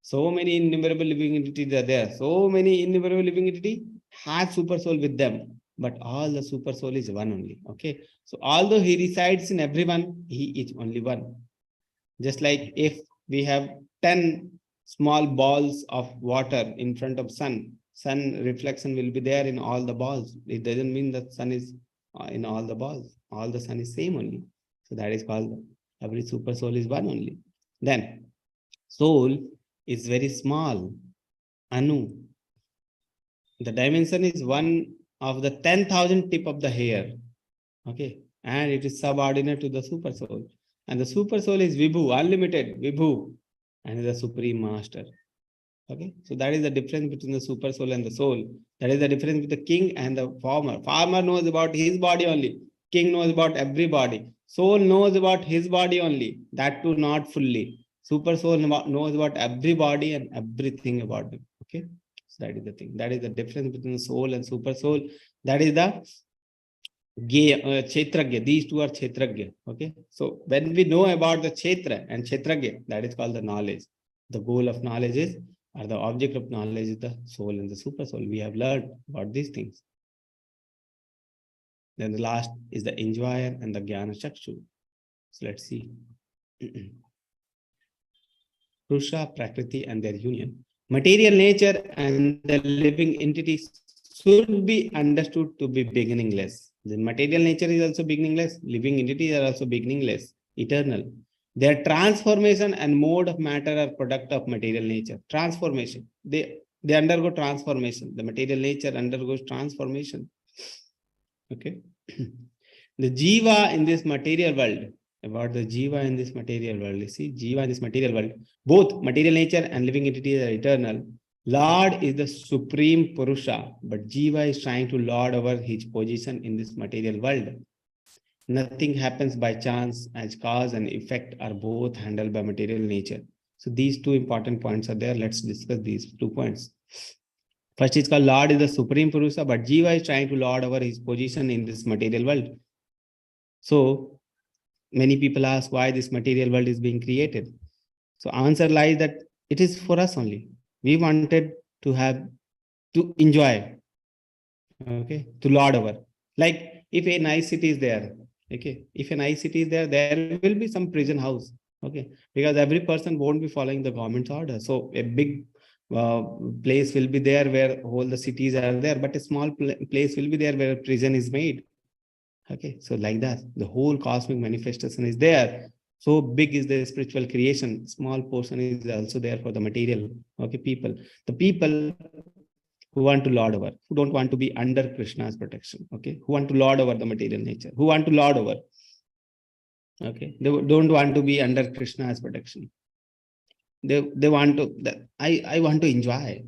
So many innumerable living entities are there. So many innumerable living entity has super soul with them. But all the super soul is one only. Okay. So although he resides in everyone, he is only one. Just like if we have 10 small balls of water in front of sun reflection will be there in all the balls. It doesn't mean that sun is in all the balls. All the sun is same only. So that is called every super soul is one only. Then soul is very small. Anu. The dimension is one of the 10,000 tip of the hair. Okay. And it is subordinate to the super soul. And the super soul is Vibhu, unlimited Vibhu, and is the supreme master. Okay, so that is the difference between the super soul and the soul. That is the difference with the king and the farmer. Farmer knows about his body only. King knows about everybody. Soul knows about his body only, that too not fully. Super soul knows about every body and everything about them. Okay, so that is the thing. That is the difference between soul and super soul. That is the Kshetragya. These two are Kshetragya. Okay, so when we know about the Kshetra and Kshetragya, that is called the knowledge. The goal of knowledge is, or the object of knowledge is the soul and the super soul. We have learned about these things. Then the last is the enjoyer and the Jnana Chakshu. So let's see. Purusha, Prakriti, and their union. Material nature and the living entities should be understood to be beginningless. The material nature is also beginningless. Living entities are also beginningless, eternal. Their transformation and mode of matter are product of material nature. Transformation. They undergo transformation. The material nature undergoes transformation. Okay. The jiva in this material world, about the jiva in this material world. You see, jiva in this material world, both material nature and living entities are eternal. Lord is the supreme Purusha, but jiva is trying to lord over his position in this material world. Nothing happens by chance, as cause and effect are both handled by material nature. So these two important points are there. Let's discuss these 2 points. First is called Lord is the supreme Purusha, but jiva is trying to lord over his position in this material world. So many people ask why this material world is being created. So answer lies that it is for us only. We wanted to enjoy, okay, to lord over. Like if a nice city is there, okay, if a nice city is there, there will be some prison house, okay, because every person won't be following the government's order. So a big place will be there where all the cities are there, but a small place will be there where prison is made. Okay, so like that, the whole cosmic manifestation is there. So big is the spiritual creation. Small portion is also there for the material. Okay, people. The people who want to lord over, who don't want to be under Krishna's protection. Okay, who want to lord over the material nature, who want to lord over. Okay, they don't want to be under Krishna's protection. They want to. I want to enjoy.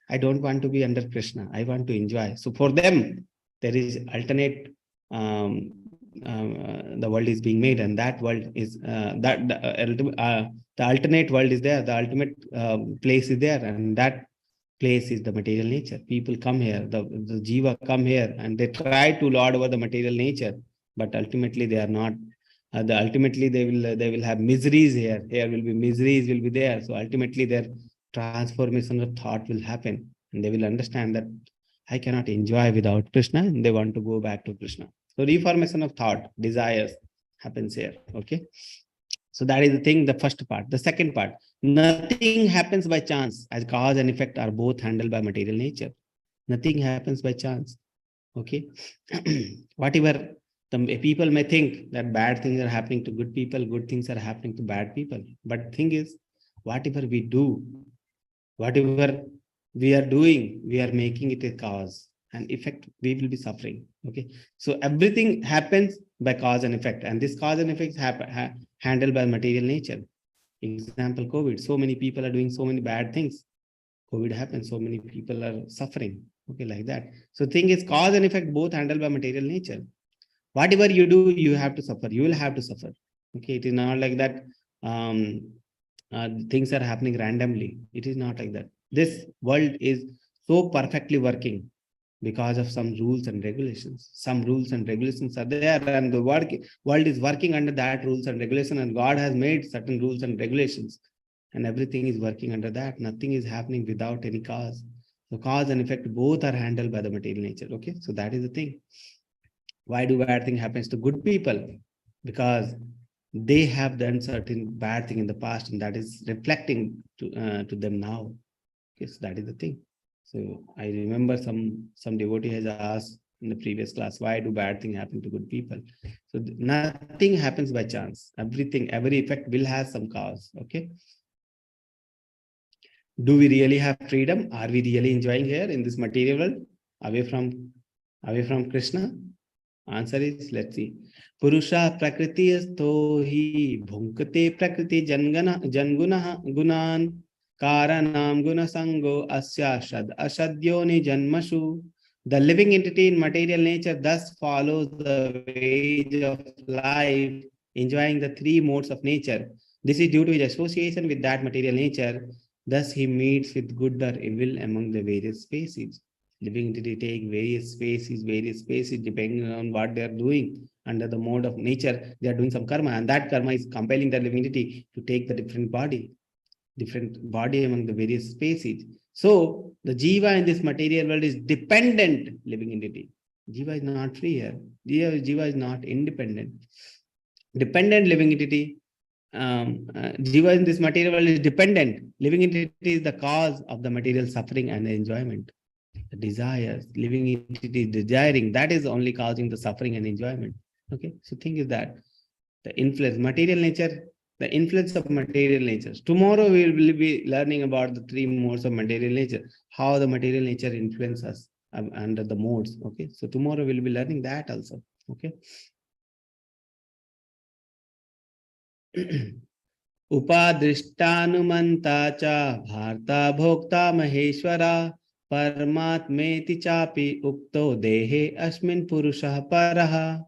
I don't want to be under Krishna. I want to enjoy. So for them, there is alternate. The world is being made, and that world is the alternate world is there. The ultimate place is there, and that place is the material nature. People come here, the jiva come here, and they try to lord over the material nature, but ultimately they are not. Ultimately they will have miseries here. Here will be miseries will be there. So ultimately their transformation of thought will happen, and they will understand that I cannot enjoy without Krishna, and they want to go back to Krishna. So reformation of thought, desires happens here. Okay. So that is the thing, the first part. The second part, nothing happens by chance, as cause and effect are both handled by material nature. Nothing happens by chance. Okay. Whatever the people may think that bad things are happening to good people, good things are happening to bad people. But the thing is, whatever we do, whatever we are doing, we are making it a cause and effect. We will be suffering. Okay. So everything happens by cause and effect, and this cause and effects handled by material nature. Example, COVID. So many people are doing so many bad things. COVID happens. So many people are suffering. Okay, like that. So thing is, cause and effect both handled by material nature. Whatever you do, you have to suffer. You will have to suffer. Okay, it is not like that. Things are happening randomly. It is not like that. This world is so perfectly working because of some rules and regulations. Some rules and regulations are there, and the world is working under that rules and regulation, and God has made certain rules and regulations, and everything is working under that. Nothing is happening without any cause. So cause and effect both are handled by the material nature. Okay, so that is the thing. Why do bad thing happens to good people? Because they have done certain bad thing in the past, and that is reflecting to them now. Okay, so that is the thing. So I remember some devotee has asked in the previous class, why do bad things happen to good people? So nothing happens by chance. Everything, every effect will have some cause. Okay. Do we really have freedom? Are we really enjoying here in this material world, away from Krishna? Answer is, let's see. Purusha prakriti asto hi bhunkate prakriti janguna gunan karanam guna sango asya shad asadyoni janmashu The living entity in material nature thus follows the wage of life, enjoying the three modes of nature. This is due to his association with that material nature. Thus, he meets with good or evil among the various species. Living entity take various species depending on what they are doing. Under the mode of nature, they are doing some karma, and that karma is compelling the living entity to take the different body among the various species. So the jiva in this material world is dependent living entity. Jiva is not free here. Jiva is not independent. Dependent living entity. Jiva in this material world is dependent. Living entity is the cause of the material suffering and the enjoyment. The desires, living entity is desiring, that is only causing the suffering and enjoyment. Okay, so thing is that the influence, material nature, the influence of material nature. Tomorrow we will be learning about the three modes of material nature, how the material nature influences us under the modes. Okay, so tomorrow we'll be learning that also. Okay. Upadrishtanumanta cha bharta bhokta maheshwara parmatmeti chapi ukto dehe asmin purushah paraha.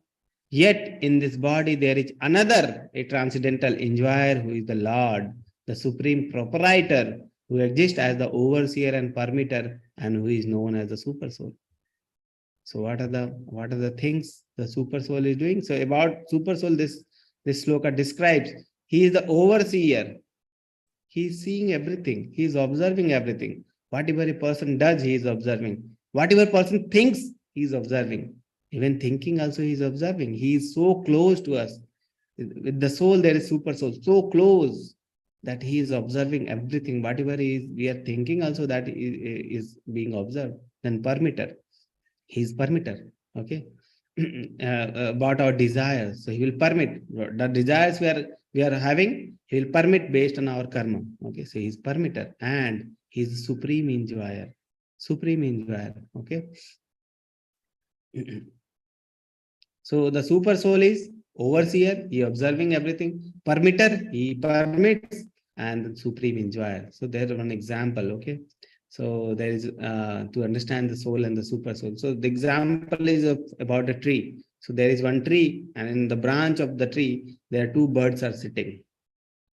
Yet in this body there is another, a transcendental enjoyer who is the Lord, the supreme proprietor, who exists as the overseer and permitter, and who is known as the super soul. So what are the things the super soul is doing? So about super soul, this sloka describes, he is the overseer. He is seeing everything. He is observing everything. Whatever a person does, he is observing. Whatever a person thinks, he is observing. Even thinking also he is observing. He is so close to us. With the soul, there is super soul. So close that he is observing everything. Whatever we are thinking also, that is being observed. Then permitter. He is permitter. Okay. About our desires. So he will permit. The desires we are having, he will permit based on our karma. Okay. So he is permitter. And he is supreme enjoyer. Supreme enjoyer. Okay. So the super soul is overseer, he observing everything, permitter, he permits, and the supreme enjoyer. So there is one example, okay. So there is to understand the soul and the super soul. So the example is about a tree. So there is one tree, and in the branch of the tree, there are two birds are sitting.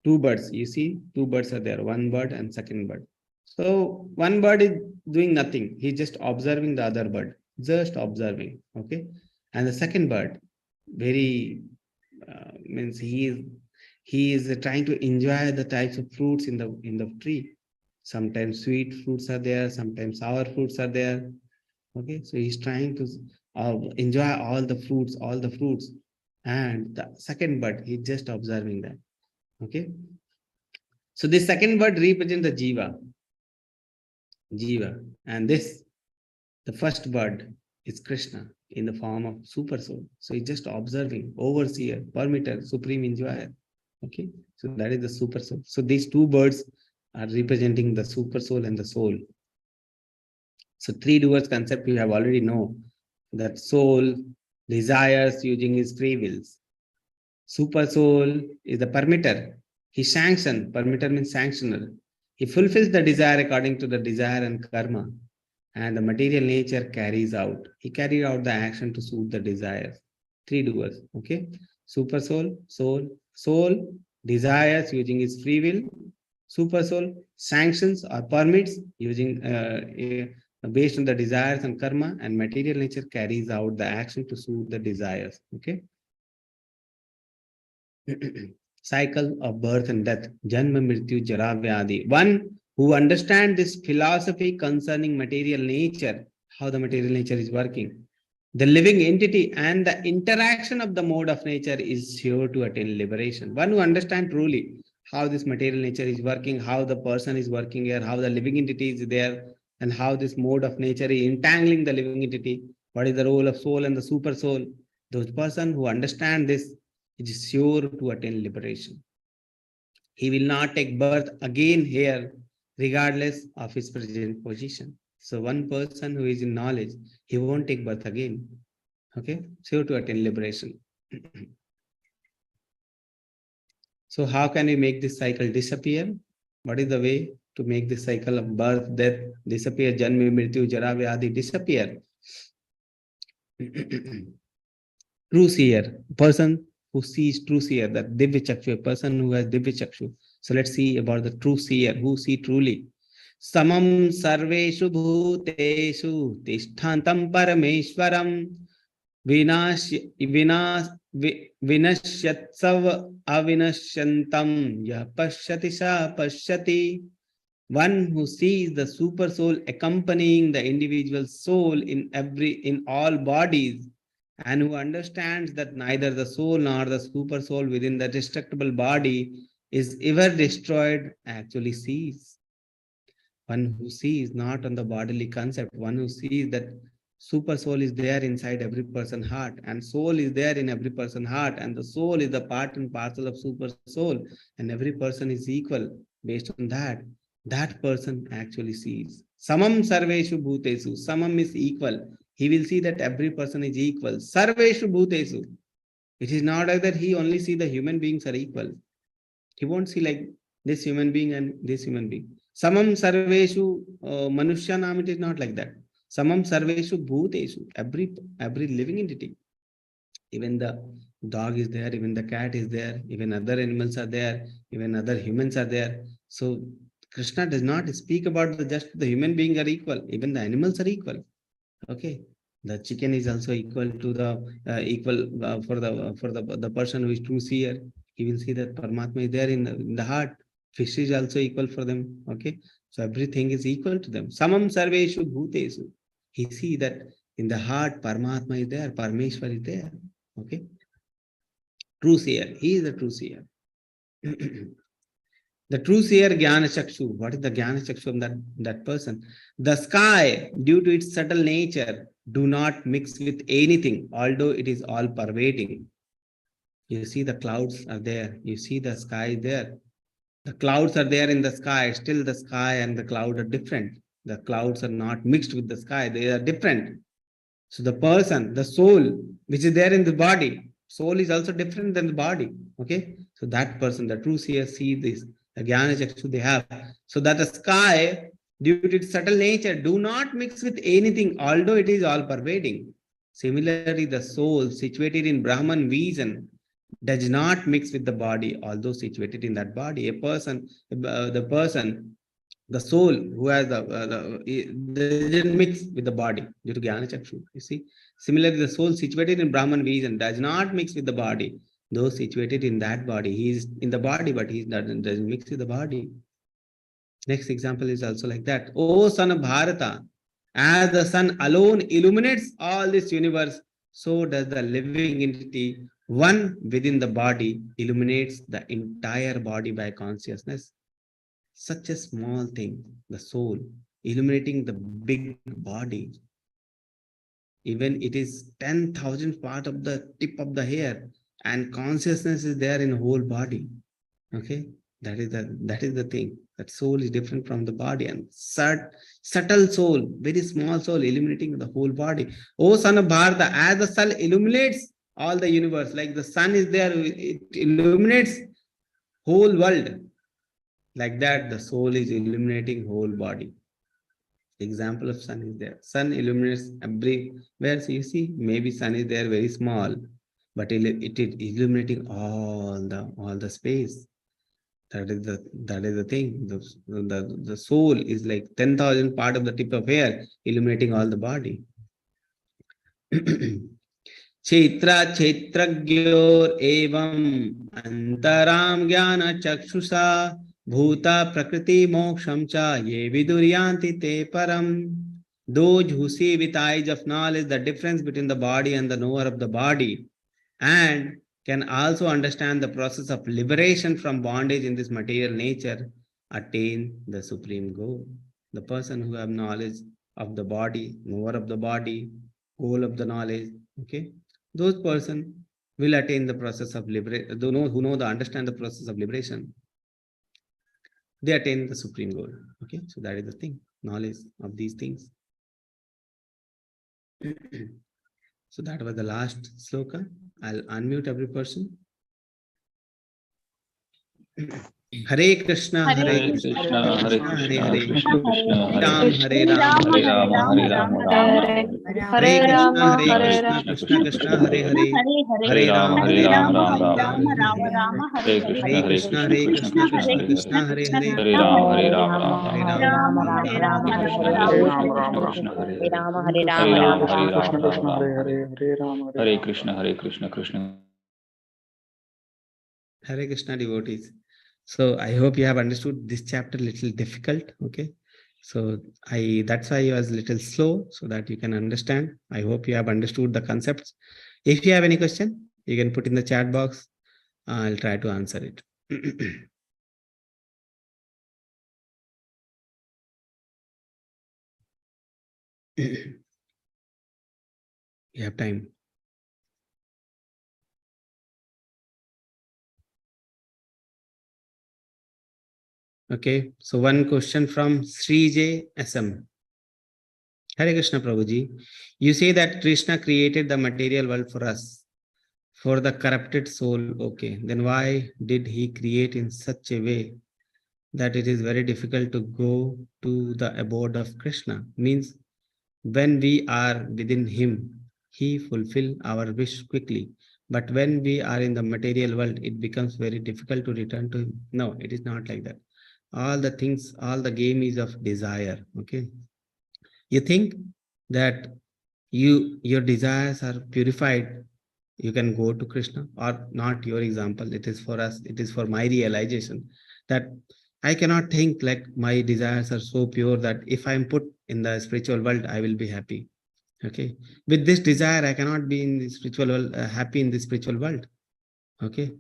Two birds, you see, two birds are there, one bird and second bird. So one bird is doing nothing. He's just observing the other bird, just observing, okay. And the second bird, very means he is trying to enjoy the types of fruits in the tree. Sometimes sweet fruits are there, sometimes sour fruits are there. Okay, so he's trying to enjoy all the fruits, and the second bird, he's just observing that. Okay, so this second bird represents the jiva, and the first bird is Krishna in the form of super soul. So he's just observing, overseer, permitter, supreme enjoyer. Okay, so that is the super soul. So these two birds are representing the super soul and the soul. So three doers concept you have already know, that soul desires using his free wills. Super soul is the permitter. He sanctions, permitter means sanctioner. He fulfills the desire according to the desire and karma. And the material nature carries out. He carries out the action to suit the desires. Three doers. Okay. Super soul, soul desires using his free will. Super soul sanctions or permits using based on the desires and karma, and material nature carries out the action to suit the desires. Okay. Cycle of birth and death. Janma, Mrityu, Jara, Vyadi. One who understand this philosophy concerning material nature, how the material nature is working, the living entity and the interaction of the mode of nature is sure to attain liberation. One who understand truly how this material nature is working, how the person is working here, how the living entity is there, and how this mode of nature is entangling the living entity, what is the role of soul and the super soul. Those person who understand this is sure to attain liberation. He will not take birth again here, regardless of his present position. So one person who is in knowledge, he won't take birth again. Okay, sure to attain liberation. So how can we make this cycle disappear? What is the way to make this cycle of birth, death, disappear, janma, mrityu, jara, vyadi disappear? True seer, person who sees true seer, that Divya Chakshu, a person who has Divya Chakshu. So let's see about the true seer, who see truly. Samam sarveshu bhuteshu tishtantam parameshwaram vinash vinas vinashyatsav avinashyantam yah pashyati sa pashyati. One who sees the super soul accompanying the individual soul in all bodies, and who understands that neither the soul nor the super soul within the destructible body is ever destroyed, actually sees. One who sees not on the bodily concept, one who sees that super soul is there inside every person's heart, and soul is there in every person's heart, and the soul is the part and parcel of super soul, and every person is equal. Based on that, that person actually sees. Samam sarveshu bhutesu. Samam is equal. He will see that every person is equal. Sarveshu bhutesu. It is not like that he only see the human beings are equal. He won't see like this human being and this human being. Samam sarveshu manusyanam, it is not like that. Samam sarveshu bhuteshu. Every living entity. Even the dog is there, even the cat is there, even other animals are there, even other humans are there. So Krishna does not speak about just the human beings are equal, even the animals are equal. Okay, the chicken is also equal to the equal for the person who is true seer. He will see that Paramatma is there in the heart. Fish is also equal for them. Okay, so everything is equal to them. Samam sarveshu bhutesu. He see that in the heart Paramatma is there, Parameshwar is there. Okay, true seer. He is the true seer. The true seer Jnana Chakshu. What is the Jnana Chakshu of that person? The sky, due to its subtle nature, do not mix with anything, although it is all pervading. You see the clouds are there. You see the sky there. The clouds are there in the sky. Still the sky and the cloud are different. The clouds are not mixed with the sky. They are different. So the person, the soul, which is there in the body, soul is also different than the body. Okay. So that person, the true seer, see this. The Jnana Chakshu they have. So that the sky, due to its subtle nature, do not mix with anything, although it is all pervading. Similarly, the soul situated in Brahman vision does not mix with the body, although situated in that body. The person, the soul who has doesn't mix with the body due to Jnana Chakshu. You see, similarly, the soul situated in Brahman vision does not mix with the body. Though situated in that body, he is in the body, but he doesn't mix with the body. Next example is also like that. O son of Bharata, as the sun alone illuminates all this universe, so does the living entity, one within the body, illuminates the entire body by consciousness. Such a small thing, the soul, illuminating the big body. Even it is 10,000 part of the tip of the hair, and consciousness is there in whole body. Okay, that is the thing. That soul is different from the body, and subtle soul, very small soul, illuminating the whole body. O son of Bharata, as the sun illuminates all the universe, like the sun is there, it illuminates whole world. Like that, the soul is illuminating whole body. Example of sun is there. Sun illuminates everywhere. So you see, maybe sun is there very small, but it is illuminating all the space. That is the thing. The soul is like 10,000 part of the tip of hair, illuminating all the body. Chetra chetragyor evam antaram jnana chakshusa bhuta prakriti moksham cha ye viduryanti te param. Those who see with eyes of knowledge the difference between the body and the knower of the body, and can also understand the process of liberation from bondage in this material nature, attain the supreme goal. The person who have knowledge of the body, knower of the body, goal of the knowledge, okay, those person will attain the process of liberation. Who know the understand the process of liberation, they attain the supreme goal. Okay, so that is the thing, knowledge of these things. So that was the last sloka. I'll unmute every person. Hare Krishna, Hare Hare Krishna, Krishna, Hare Krishna Hare Krishna, Hare, Krishna Krishna, Hare Ram Hare, Hare Ram, Hare Hare Rama, Ram, Hare Ram Rama, Ram, Rama Hare Rama, Hare Krishna, Hare Hare Hare, Krishna, Krishna Krishna Krishna, Krishna, Krishna Hare Hare Hare, Hare, Hare Hare Rama, Ram, Hare Hare Rama, Ram, Rama Ram Rama, Ram, Hare Hare. Hare Krishna, Hare Hare Krishna, Krishna, Hare Krishna Krishna, Krishna, Krishna Hare Hare, Krishna, Hare Hare, Hare Rama, Hare Rama, Hare Rama Ram, Rama, Hare Ram, Ram Hare Ram, Krishna, Hare Hare Hare. Krishna, Krishna Krishna, Hare Hare, Thank you, Hare Prabhuji. Rama, Hare Rama, Rama Rama, Hare Krishna, Hare Krishna, Krishna. Hare Krishna devotees. So I hope you have understood this chapter little difficult. Okay. So that's why I was little slow so that you can understand. I hope you have understood the concepts. If you have any question, you can put in the chat box. I'll try to answer it. You have time. Okay. So one question from Sri J SM. Hare Krishna Prabhuji. You say that Krishna created the material world for us, for the corrupted soul. Okay. Then why did he create in such a way that it is very difficult to go to the abode of Krishna? Means when we are within him, he fulfill our wish quickly. But when we are in the material world, it becomes very difficult to return to him. No, it is not like that. All the things, all the game is of desire. Okay. You think that your desires are purified, you can go to Krishna, or not your example. It is for us, it is for my realization that I cannot think like my desires are so pure that if I'm put in the spiritual world, I will be happy. Okay. With this desire, I cannot be in the spiritual world, happy in the spiritual world. Okay.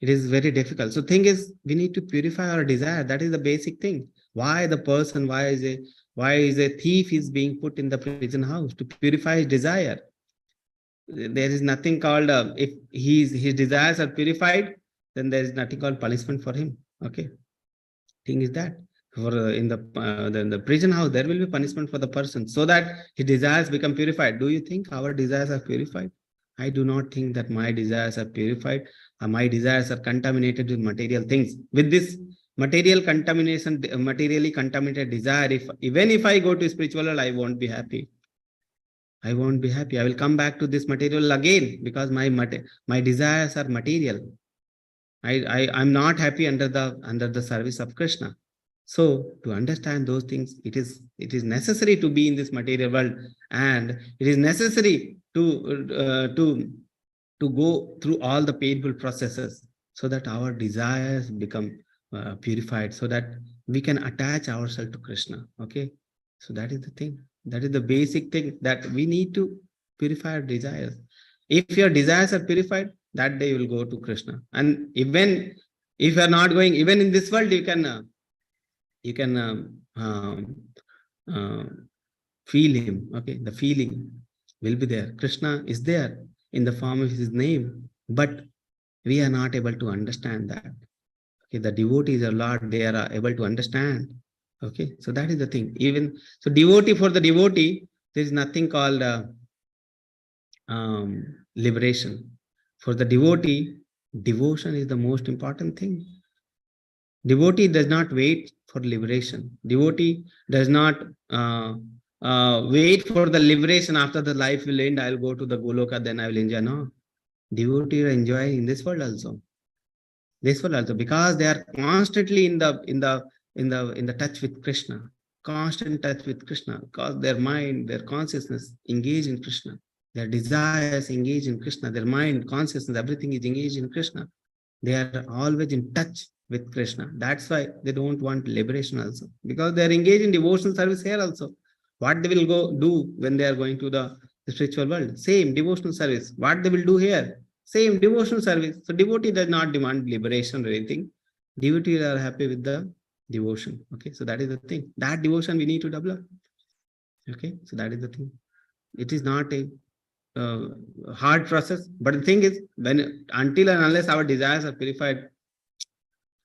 It is very difficult. So thing is, we need to purify our desire. That is the basic thing. Why the person, why is a thief is being put in the prison house to purify his desire? There is nothing called if his desires are purified, then there is nothing called punishment for him. Okay. Thing is that for in the prison house, there will be punishment for the person so that his desires become purified. Do you think our desires are purified? I do not think that my desires are purified. My desires are contaminated with material things. With this material contamination, materially contaminated desire, if even if I go to spiritual world, I won't be happy. I won't be happy. I will come back to this material again because my desires are material. I'm not happy under the service of Krishna. So to understand those things, it is necessary to be in this material world, and it is necessary to go through all the painful processes so that our desires become purified, so that we can attach ourselves to Krishna. Okay, so that is the thing. That is the basic thing, that we need to purify our desires. If your desires are purified, that day you will go to Krishna. And even if you are not going, even in this world, you can uh, feel him. Okay, the feeling will be there. Krishna is there in the form of his name, but we are not able to understand that. Okay, the devotees are Lord, they are able to understand. Okay, so that is the thing. Even so, devotee, for the devotee, there is nothing called liberation. For the devotee, devotion is the most important thing. Devotee does not wait for liberation. Devotee does not wait for the liberation. After the life will end, I'll go to the Goloka, then I will enjoy. No, devotee are enjoying in this world also. This world also, because they are constantly in the touch with Krishna, constant touch with Krishna, because their mind, their consciousness engage in Krishna. Their desires engage in Krishna. Their mind, consciousness, everything is engaged in Krishna. They are always in touch with Krishna. That's why they don't want liberation also, because they are engaged in devotional service here also. What they will go do when they are going to the spiritual world? Same devotional service. What they will do here? Same devotional service. So devotee does not demand liberation or anything. Devotees are happy with the devotion. Okay, so that is the thing. That devotion we need to develop. Okay, so that is the thing. It is not a hard process, but the thing is, when until and unless our desires are purified,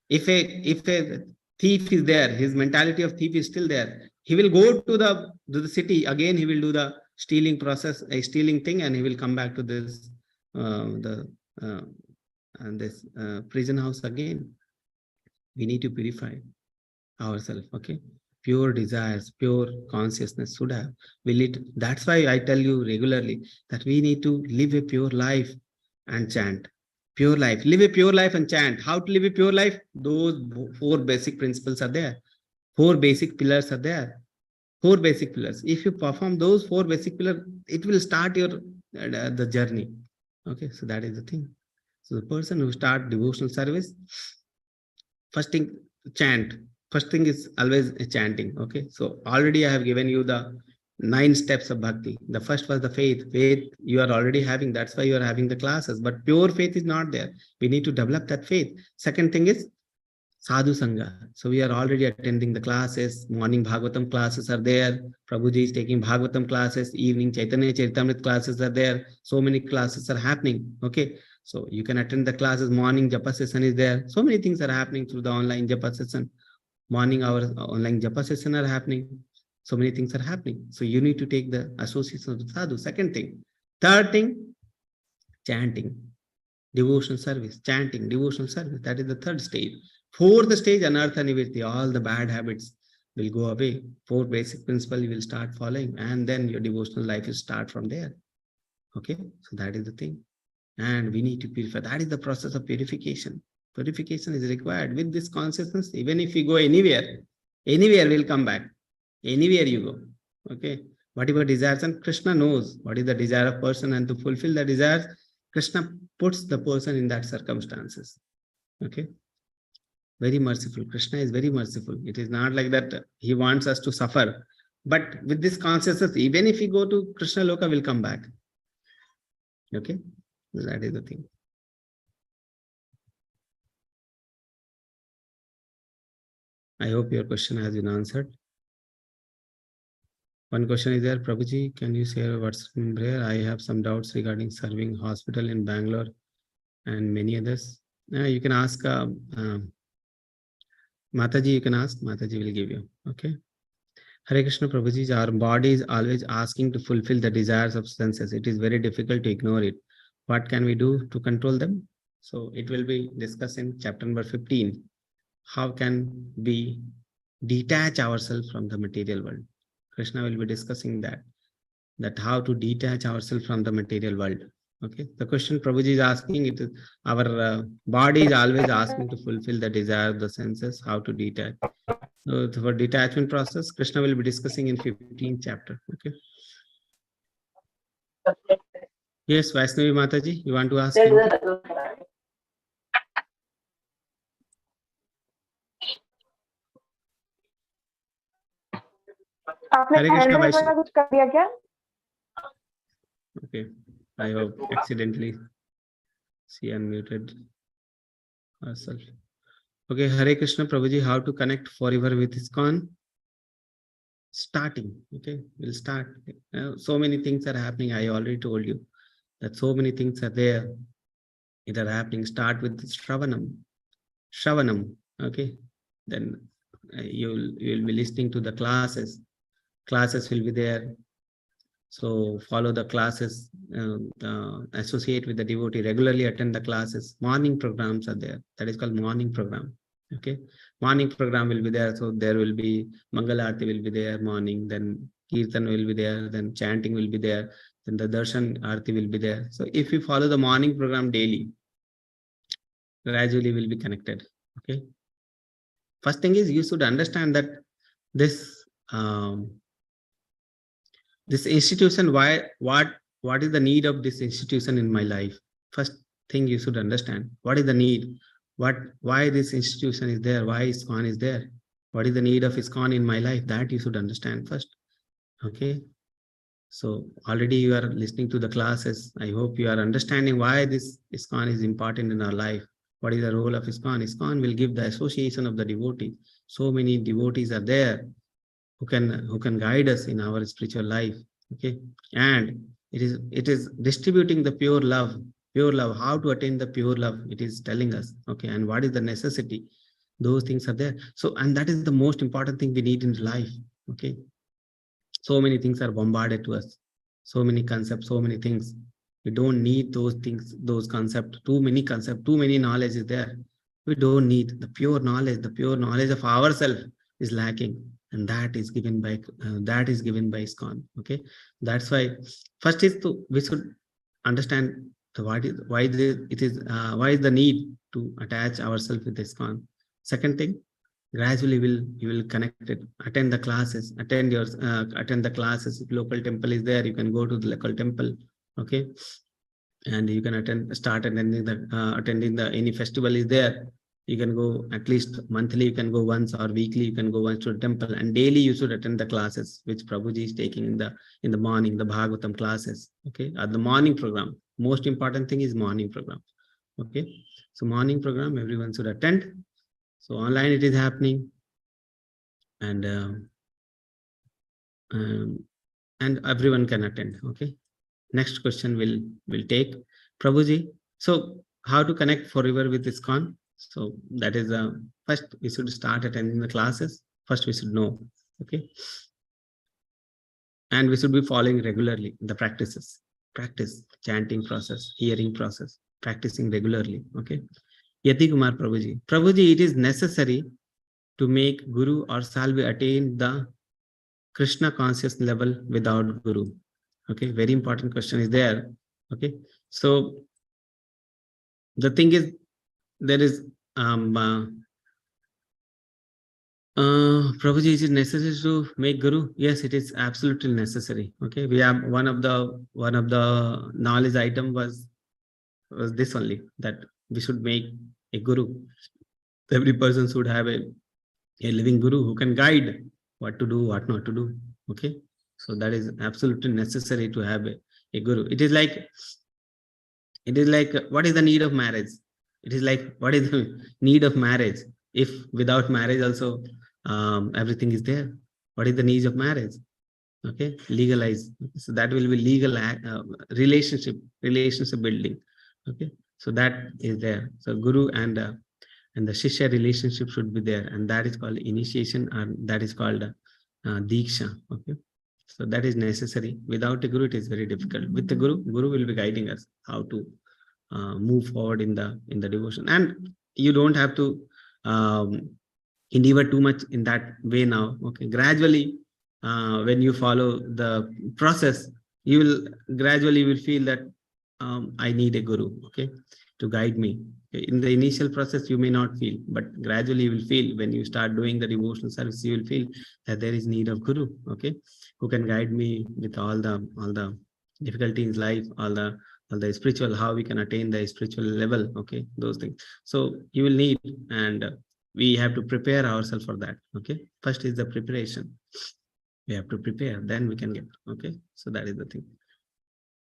if a thief is there, his mentality of thief is still there. He will go to the city again. He will do the stealing process, a stealing thing, and he will come back to this the and this prison house again. We need to purify ourselves, okay? Pure desires, pure consciousness should have. Will it? That's why I tell you regularly that we need to live a pure life and chant. Pure life. Live a pure life and chant. How to live a pure life? Those four basic principles are there. Four basic pillars are there. Four basic pillars. If you perform those four basic pillars, it will start your the journey. Okay, so that is the thing. So the person who start devotional service, first thing, chant. First thing is always chanting. Okay, so already I have given you the 9 steps of bhakti. The first was the faith. Faith you are already having. That's why you are having the classes. But pure faith is not there. We need to develop that faith. Second thing is sadhu sangha. So we are already attending the classes. Morning Bhagavatam classes are there. Prabhuji is taking Bhagavatam classes. Evening Chaitanya Charitamrita classes are there. So many classes are happening. Okay. So you can attend the classes. Morning Japa session is there. So many things are happening through the online Japa session. Morning hours online Japa session are happening. So many things are happening. So you need to take the association of the sadhu. Second thing. Third thing, chanting. Devotional service. Chanting, devotional service. That is the third stage. Fourth stage, anartha nivritti. All the bad habits will go away. 4 basic principles you will start following. And then your devotional life will start from there. Okay. So that is the thing. And we need to purify. That is the process of purification. Purification is required. With this consciousness, even if we go anywhere we'll come back. Anywhere you go. Okay. Whatever desires, and Krishna knows what is the desire of person, and to fulfill the desires, Krishna puts the person in that circumstances. Okay. Very merciful. Krishna is very merciful. It is not like that he wants us to suffer. But with this consciousness, even if we go to Krishna Loka, we'll come back. Okay. That is the thing. I hope your question has been answered. One question is there, Prabhuji, can you share what's prayer? I have some doubts regarding serving hospital in Bangalore and many others. You can ask Mataji, you can ask, Mataji will give you. Okay. Hare Krishna, Prabhuji, our body is always asking to fulfill the desires of senses. It is very difficult to ignore it. What can we do to control them? So it will be discussed in chapter number 15. How can we detach ourselves from the material world? Krishna will be discussing that how to detach ourselves from the material world. Okay. The question Prabhuji is asking, it is our body is always asking to fulfill the desire of the senses, how to detach. So for detachment process, Krishna will be discussing in 15th chapter. Okay. Yes, Vaishnavi Mataji, you want to ask anything? आपने hand raise वाला कुछ कर दिया क्या? Okay, I hope accidentally she unmuted herself. Okay, Hare Krishna, Prabhuji, how to connect forever with ISKCON? Starting. Okay, we'll start. So many things are happening. I already told you that so many things are there. It are happening. Start with Shravanam. Shravanam. Okay, then you'll be listening to the classes. Classes will be there. So follow the classes, associate with the devotee, regularly attend the classes. Morning programs are there. That is called morning program. Okay. Morning program will be there. So there will be Mangalarti will be there morning, then Kirtan will be there, then chanting will be there, then the Darshan Arti will be there. So if you follow the morning program daily, gradually will be connected. Okay. First thing is you should understand that this this institution, what is the need of this institution in my life? First thing you should understand, what is the need? Why this institution is there? Why ISKCON is there? What is the need of ISKCON in my life? That you should understand first. Okay. So already you are listening to the classes. I hope you are understanding why this ISKCON is important in our life. What is the role of ISKCON? ISKCON will give the association of the devotee. So many devotees are there who can guide us in our spiritual life. Okay. And it is distributing the pure love, how to attain the pure love. It is telling us. Okay. And what is the necessity? Those things are there. So, and that is the most important thing we need in life. Okay. So many things are bombarded to us. So many concepts, so many things. We don't need those things, those concepts, too many knowledge is there. We don't need the pure knowledge. The pure knowledge of ourselves is lacking, and that is given by ISKCON. Okay, that's why first is we should understand why is the need to attach ourselves with ISKCON. Second thing, gradually you will connect it, attend the classes, attend the classes. If local temple is there, you can go to the local temple. Okay, and you can start attending any festival is there. You can go at least monthly, you can go once, or weekly you can go once to the temple, and daily you should attend the classes which Prabhuji is taking in the morning, the Bhagavatam classes. Okay, at the morning program. Most important thing is morning program. Okay, so morning program everyone should attend. So online it is happening, and everyone can attend. Okay, next question will take Prabhuji. So how to connect forever with ISKCON? So that is first we should start attending the classes. First we should know. Okay, and we should be following regularly the practices. Practice chanting process, hearing process, practicing regularly. Okay, Yati Kumar Prabhuji. Prabhuji, it is necessary to make Guru or shall we attain the Krishna conscious level without Guru? Okay, very important question is there. Okay, so the thing is, there is Prabhuji, is it necessary to make Guru? Yes, it is absolutely necessary. Okay, we have one of the knowledge item was this only, that we should make a Guru. Every person should have a living Guru who can guide what to do, what not to do. Okay, so that is absolutely necessary to have a Guru. It is like what is the need of marriage? It is like, what is the need of marriage? If without marriage also everything is there, what is the needs of marriage? Okay, legalize. So that will be legal relationship building. Okay, so that is there. So Guru and the Shishya relationship should be there, and that is called initiation, and that is called Diksha. Okay, so that is necessary. Without a Guru, it is very difficult. With the Guru will be guiding us how to move forward in the devotion, and you don't have to endeavor too much in that way now. Okay, gradually when you follow the process, you will gradually feel that I need a Guru, okay, to guide me. In the initial process you may not feel, but gradually you will feel. When you start doing the devotional service, you will feel that there is need of Guru, okay, who can guide me with all the difficulty in life, all the spiritual, how we can attain the spiritual level. Okay, those things. So you will need, and we have to prepare ourselves for that. Okay, first is the preparation. We have to prepare, then we can get. Okay, so that is the thing.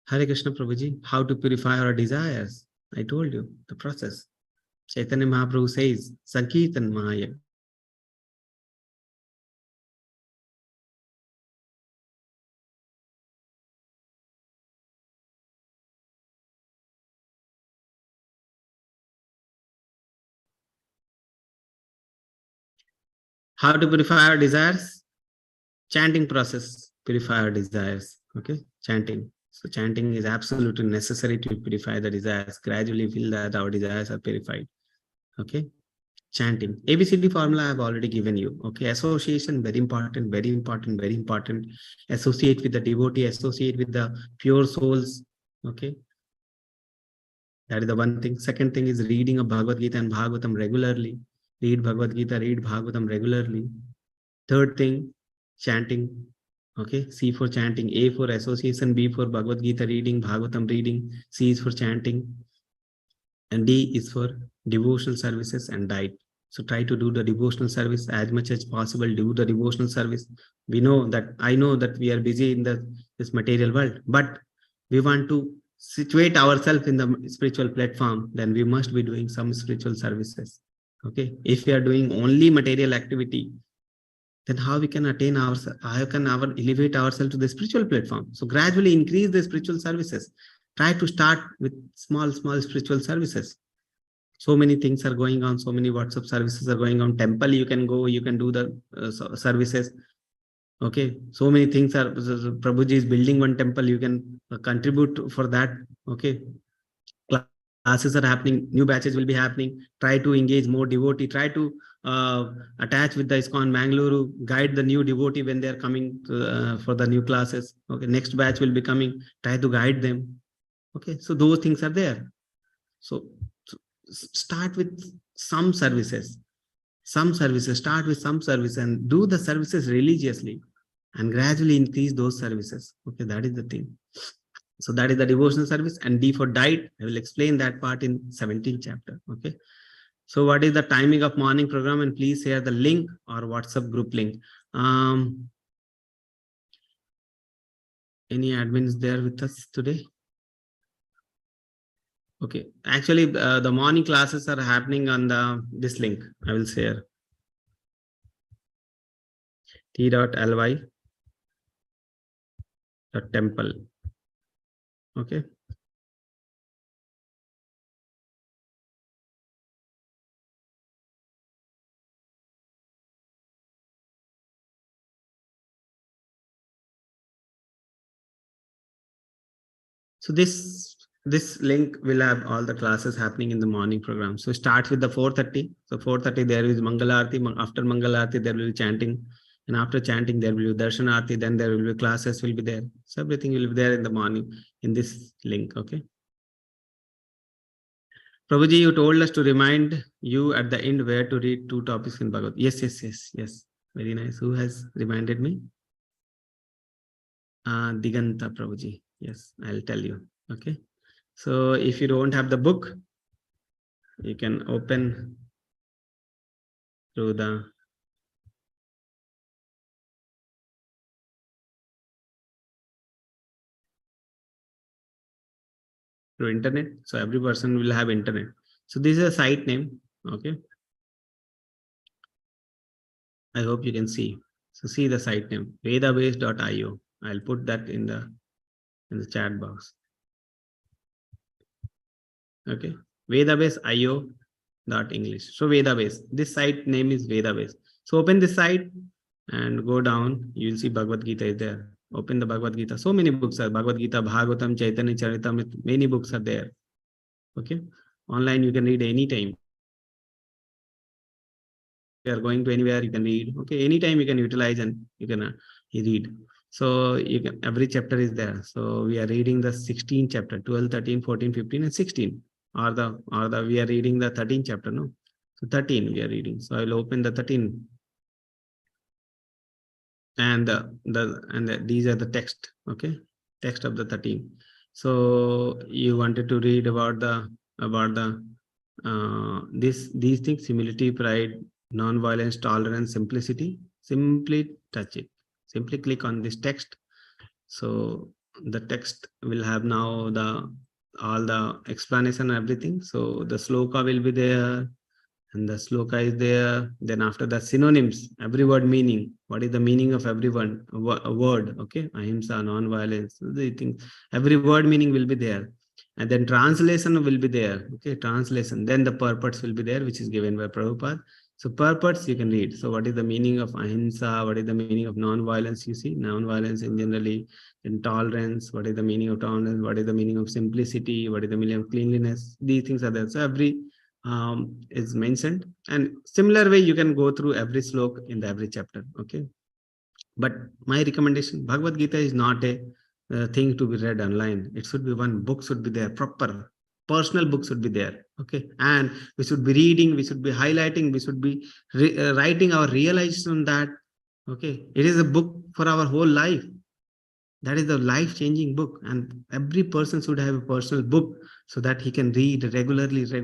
Hare Krishna Prabhuji, how to purify our desires? I told you the process. Chaitanya Mahaprabhu says, Sankirtan Maya. How to purify our desires? Chanting process, purify our desires. Okay, chanting. So chanting is absolutely necessary to purify the desires. Gradually feel that our desires are purified. Okay, chanting. ABCD formula I have already given you. Okay, association, very important, very important, very important. Associate with the devotee, associate with the pure souls. Okay, that is the one thing. Second thing is reading of Bhagavad Gita and Bhagavatam regularly. Read Bhagavad Gita, read Bhagavatam regularly. Third thing, chanting. Okay, C for chanting, A for association, B for Bhagavad Gita reading, Bhagavatam reading, C is for chanting, and D is for devotional services and diet. So try to do the devotional service as much as possible. Do the devotional service. I know that we are busy in this material world, but we want to situate ourselves in the spiritual platform. Then we must be doing some spiritual services. Okay, if we are doing only material activity, then how we can attain ourselves, how can elevate ourselves to the spiritual platform? So gradually increase the spiritual services. Try to start with small spiritual services. So many things are going on, so many WhatsApp services are going on. Temple you can go, you can do the services. Okay, so many things are. Prabhuji is building one temple, you can contribute for that. Okay, classes are happening, new batches will be happening. Try to engage more devotee, try to attach with the ISKCON Mangaluru, guide the new devotee when they are coming to, for the new classes. Okay, next batch will be coming, try to guide them. Okay, so those things are there. So start with some services, start with some service and do the services religiously and gradually increase those services. Okay, that is the thing. So that is the devotional service. And D for diet, I will explain that part in 17th chapter. Okay. So what is the timing of morning program? And please share the link or WhatsApp group link. Any admins there with us today? Okay. Actually, the morning classes are happening on this link. I will share. t.ly.temple. Okay. So this link will have all the classes happening in the morning program. So start with the 4:30. So 4:30 there is Mangalarti. After Mangalarti there will be chanting, and after chanting there will be Darshanarti. Then there will be classes will be there. So everything will be there in the morning in this link. Okay. Prabhuji, you told us to remind you at the end where to read 2 topics in Bhagavad. Yes. Very nice. Who has reminded me? Diganta Prabhuji. Yes, I'll tell you. Okay. So if you don't have the book, you can open through internet. So every person will have internet. So this is a site name. Okay. I hope you can see. So see the site name, vedabase.io. I'll put that in the chat box. Okay. Vedabase.io.english. So Vedabase. This site name is Vedabase. So open this site and go down. You will see Bhagavad Gita is there. Open the Bhagavad Gita. So many books are Bhagavad Gita, Bhagavatam, Chaitanya Charitamrita. Many books are there. Okay. Online you can read anytime. You are going to anywhere, you can read. Okay. Anytime you can utilize and you can read. So you can, every chapter is there. So we are reading the 16th chapter, 12, 13, 14, 15, and 16. Or we are reading the 13th chapter, no? So 13 we are reading. So I will open the 13. And these are the text. Okay. Text of the 13. So you wanted to read about these things: humility, pride, non-violence, tolerance, simplicity. Simply touch it. Simply click on this text. So the text will have now all the explanation and everything. So the sloka will be there, and the sloka is there. Then after the synonyms, every word meaning. What is the meaning of every word? A word. Okay, ahimsa, non-violence. The thing, every word meaning will be there. And then translation will be there. Okay, translation. Then the purpose will be there, which is given by Prabhupada. So purpose you can read. So what is the meaning of ahimsa? What is the meaning of non-violence? You see, non-violence in generally, intolerance. What is the meaning of tolerance? What is the meaning of simplicity? What is the meaning of cleanliness? These things are there. So every is mentioned, and similar way you can go through every slok in every chapter. Okay, but my recommendation, Bhagavad Gita is not a thing to be read online. It should be one book, should be there, proper personal book should be there. Okay, and we should be reading, we should be highlighting, we should be writing our realization on that. Okay, it is a book for our whole life. That is the life-changing book, and every person should have a personal book so that he can read regularly. So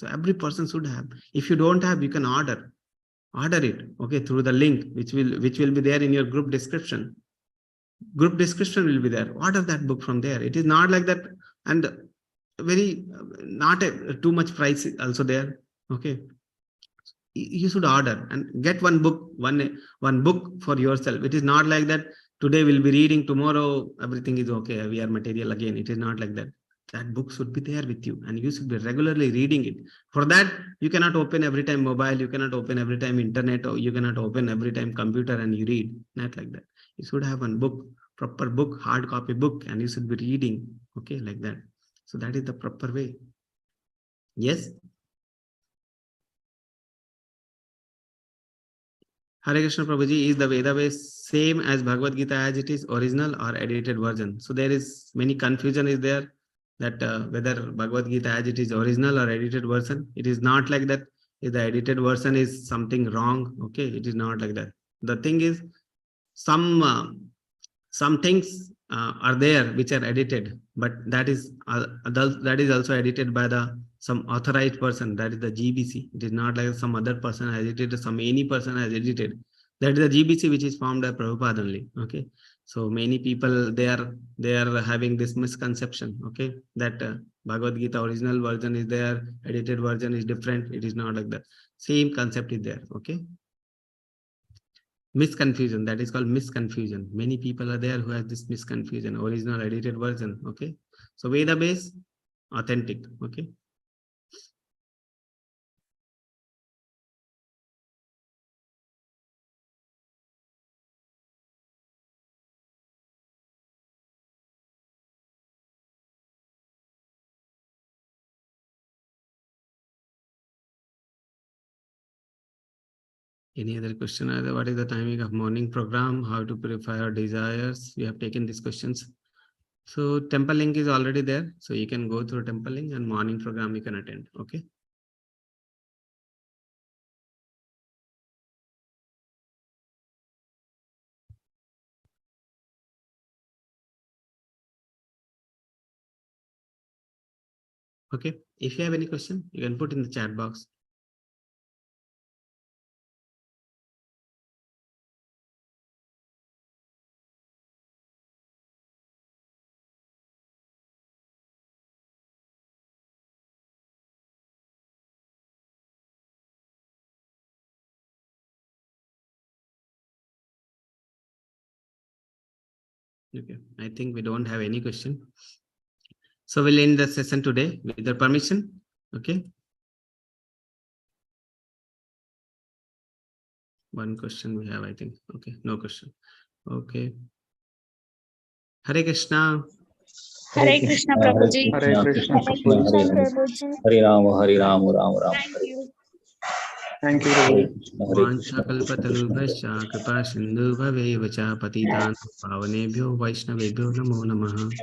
every person should have. If you don't have, you can order it. Okay, through the link which will be there in your group description. Group description will be there. Order that book from there. It is not like that, and very not too much price also there. Okay, you should order and get one book for yourself. It is not like that today we'll be reading, tomorrow everything is okay, we are material again. It is not like that. That book should be there with you, and you should be regularly reading it. For that, you cannot open every time mobile, you cannot open every time internet, or you cannot open every time computer and you read. Not like that. You should have one book, proper book, hard copy book, and you should be reading. Okay, like that. So that is the proper way. Yes. Hare Krishna Prabhuji, is the Veda base same as Bhagavad Gita as it is, original or edited version? So there is many confusion is there that whether Bhagavad Gita as it is original or edited version. It is not like that. If the edited version is something wrong, okay, it is not like that. The thing is, some things are there which are edited, but that is also edited by the some authorized person, that is the GBC. It is not like some other person has edited, any person has edited. That is the GBC which is formed by Prabhupada only. Okay, so many people they are having this misconception. Okay, that Bhagavad Gita original version is there, edited version is different. It is not like that. Same concept is there. Okay. Misconfusion, that is called misconfusion. Many people are there who have this misconfusion, original edited version. Okay, so Veda base authentic. Okay, any other question? What is the timing of morning program? How to purify our desires? We have taken these questions. So temple link is already there, so you can go through temple link, and morning program you can attend. Okay. Okay, if you have any question, you can put in the chat box. Okay, I think we don't have any question. So we'll end the session today with your permission. Okay. One question we have, I think. Okay, no question. Okay. Hare Krishna. Hare Krishna Prabhuji. Hare Krishna Hare Prabhuji. Krishna Prabhuji. Hare Ram, Ram Ram. Thank you. Thank you, Vancha Prabhuji. Hare Krishna, kalpatarubhascha kripa sindhu bhavevacha patitan pavanebhyo vaishnavebhyo namo namaha.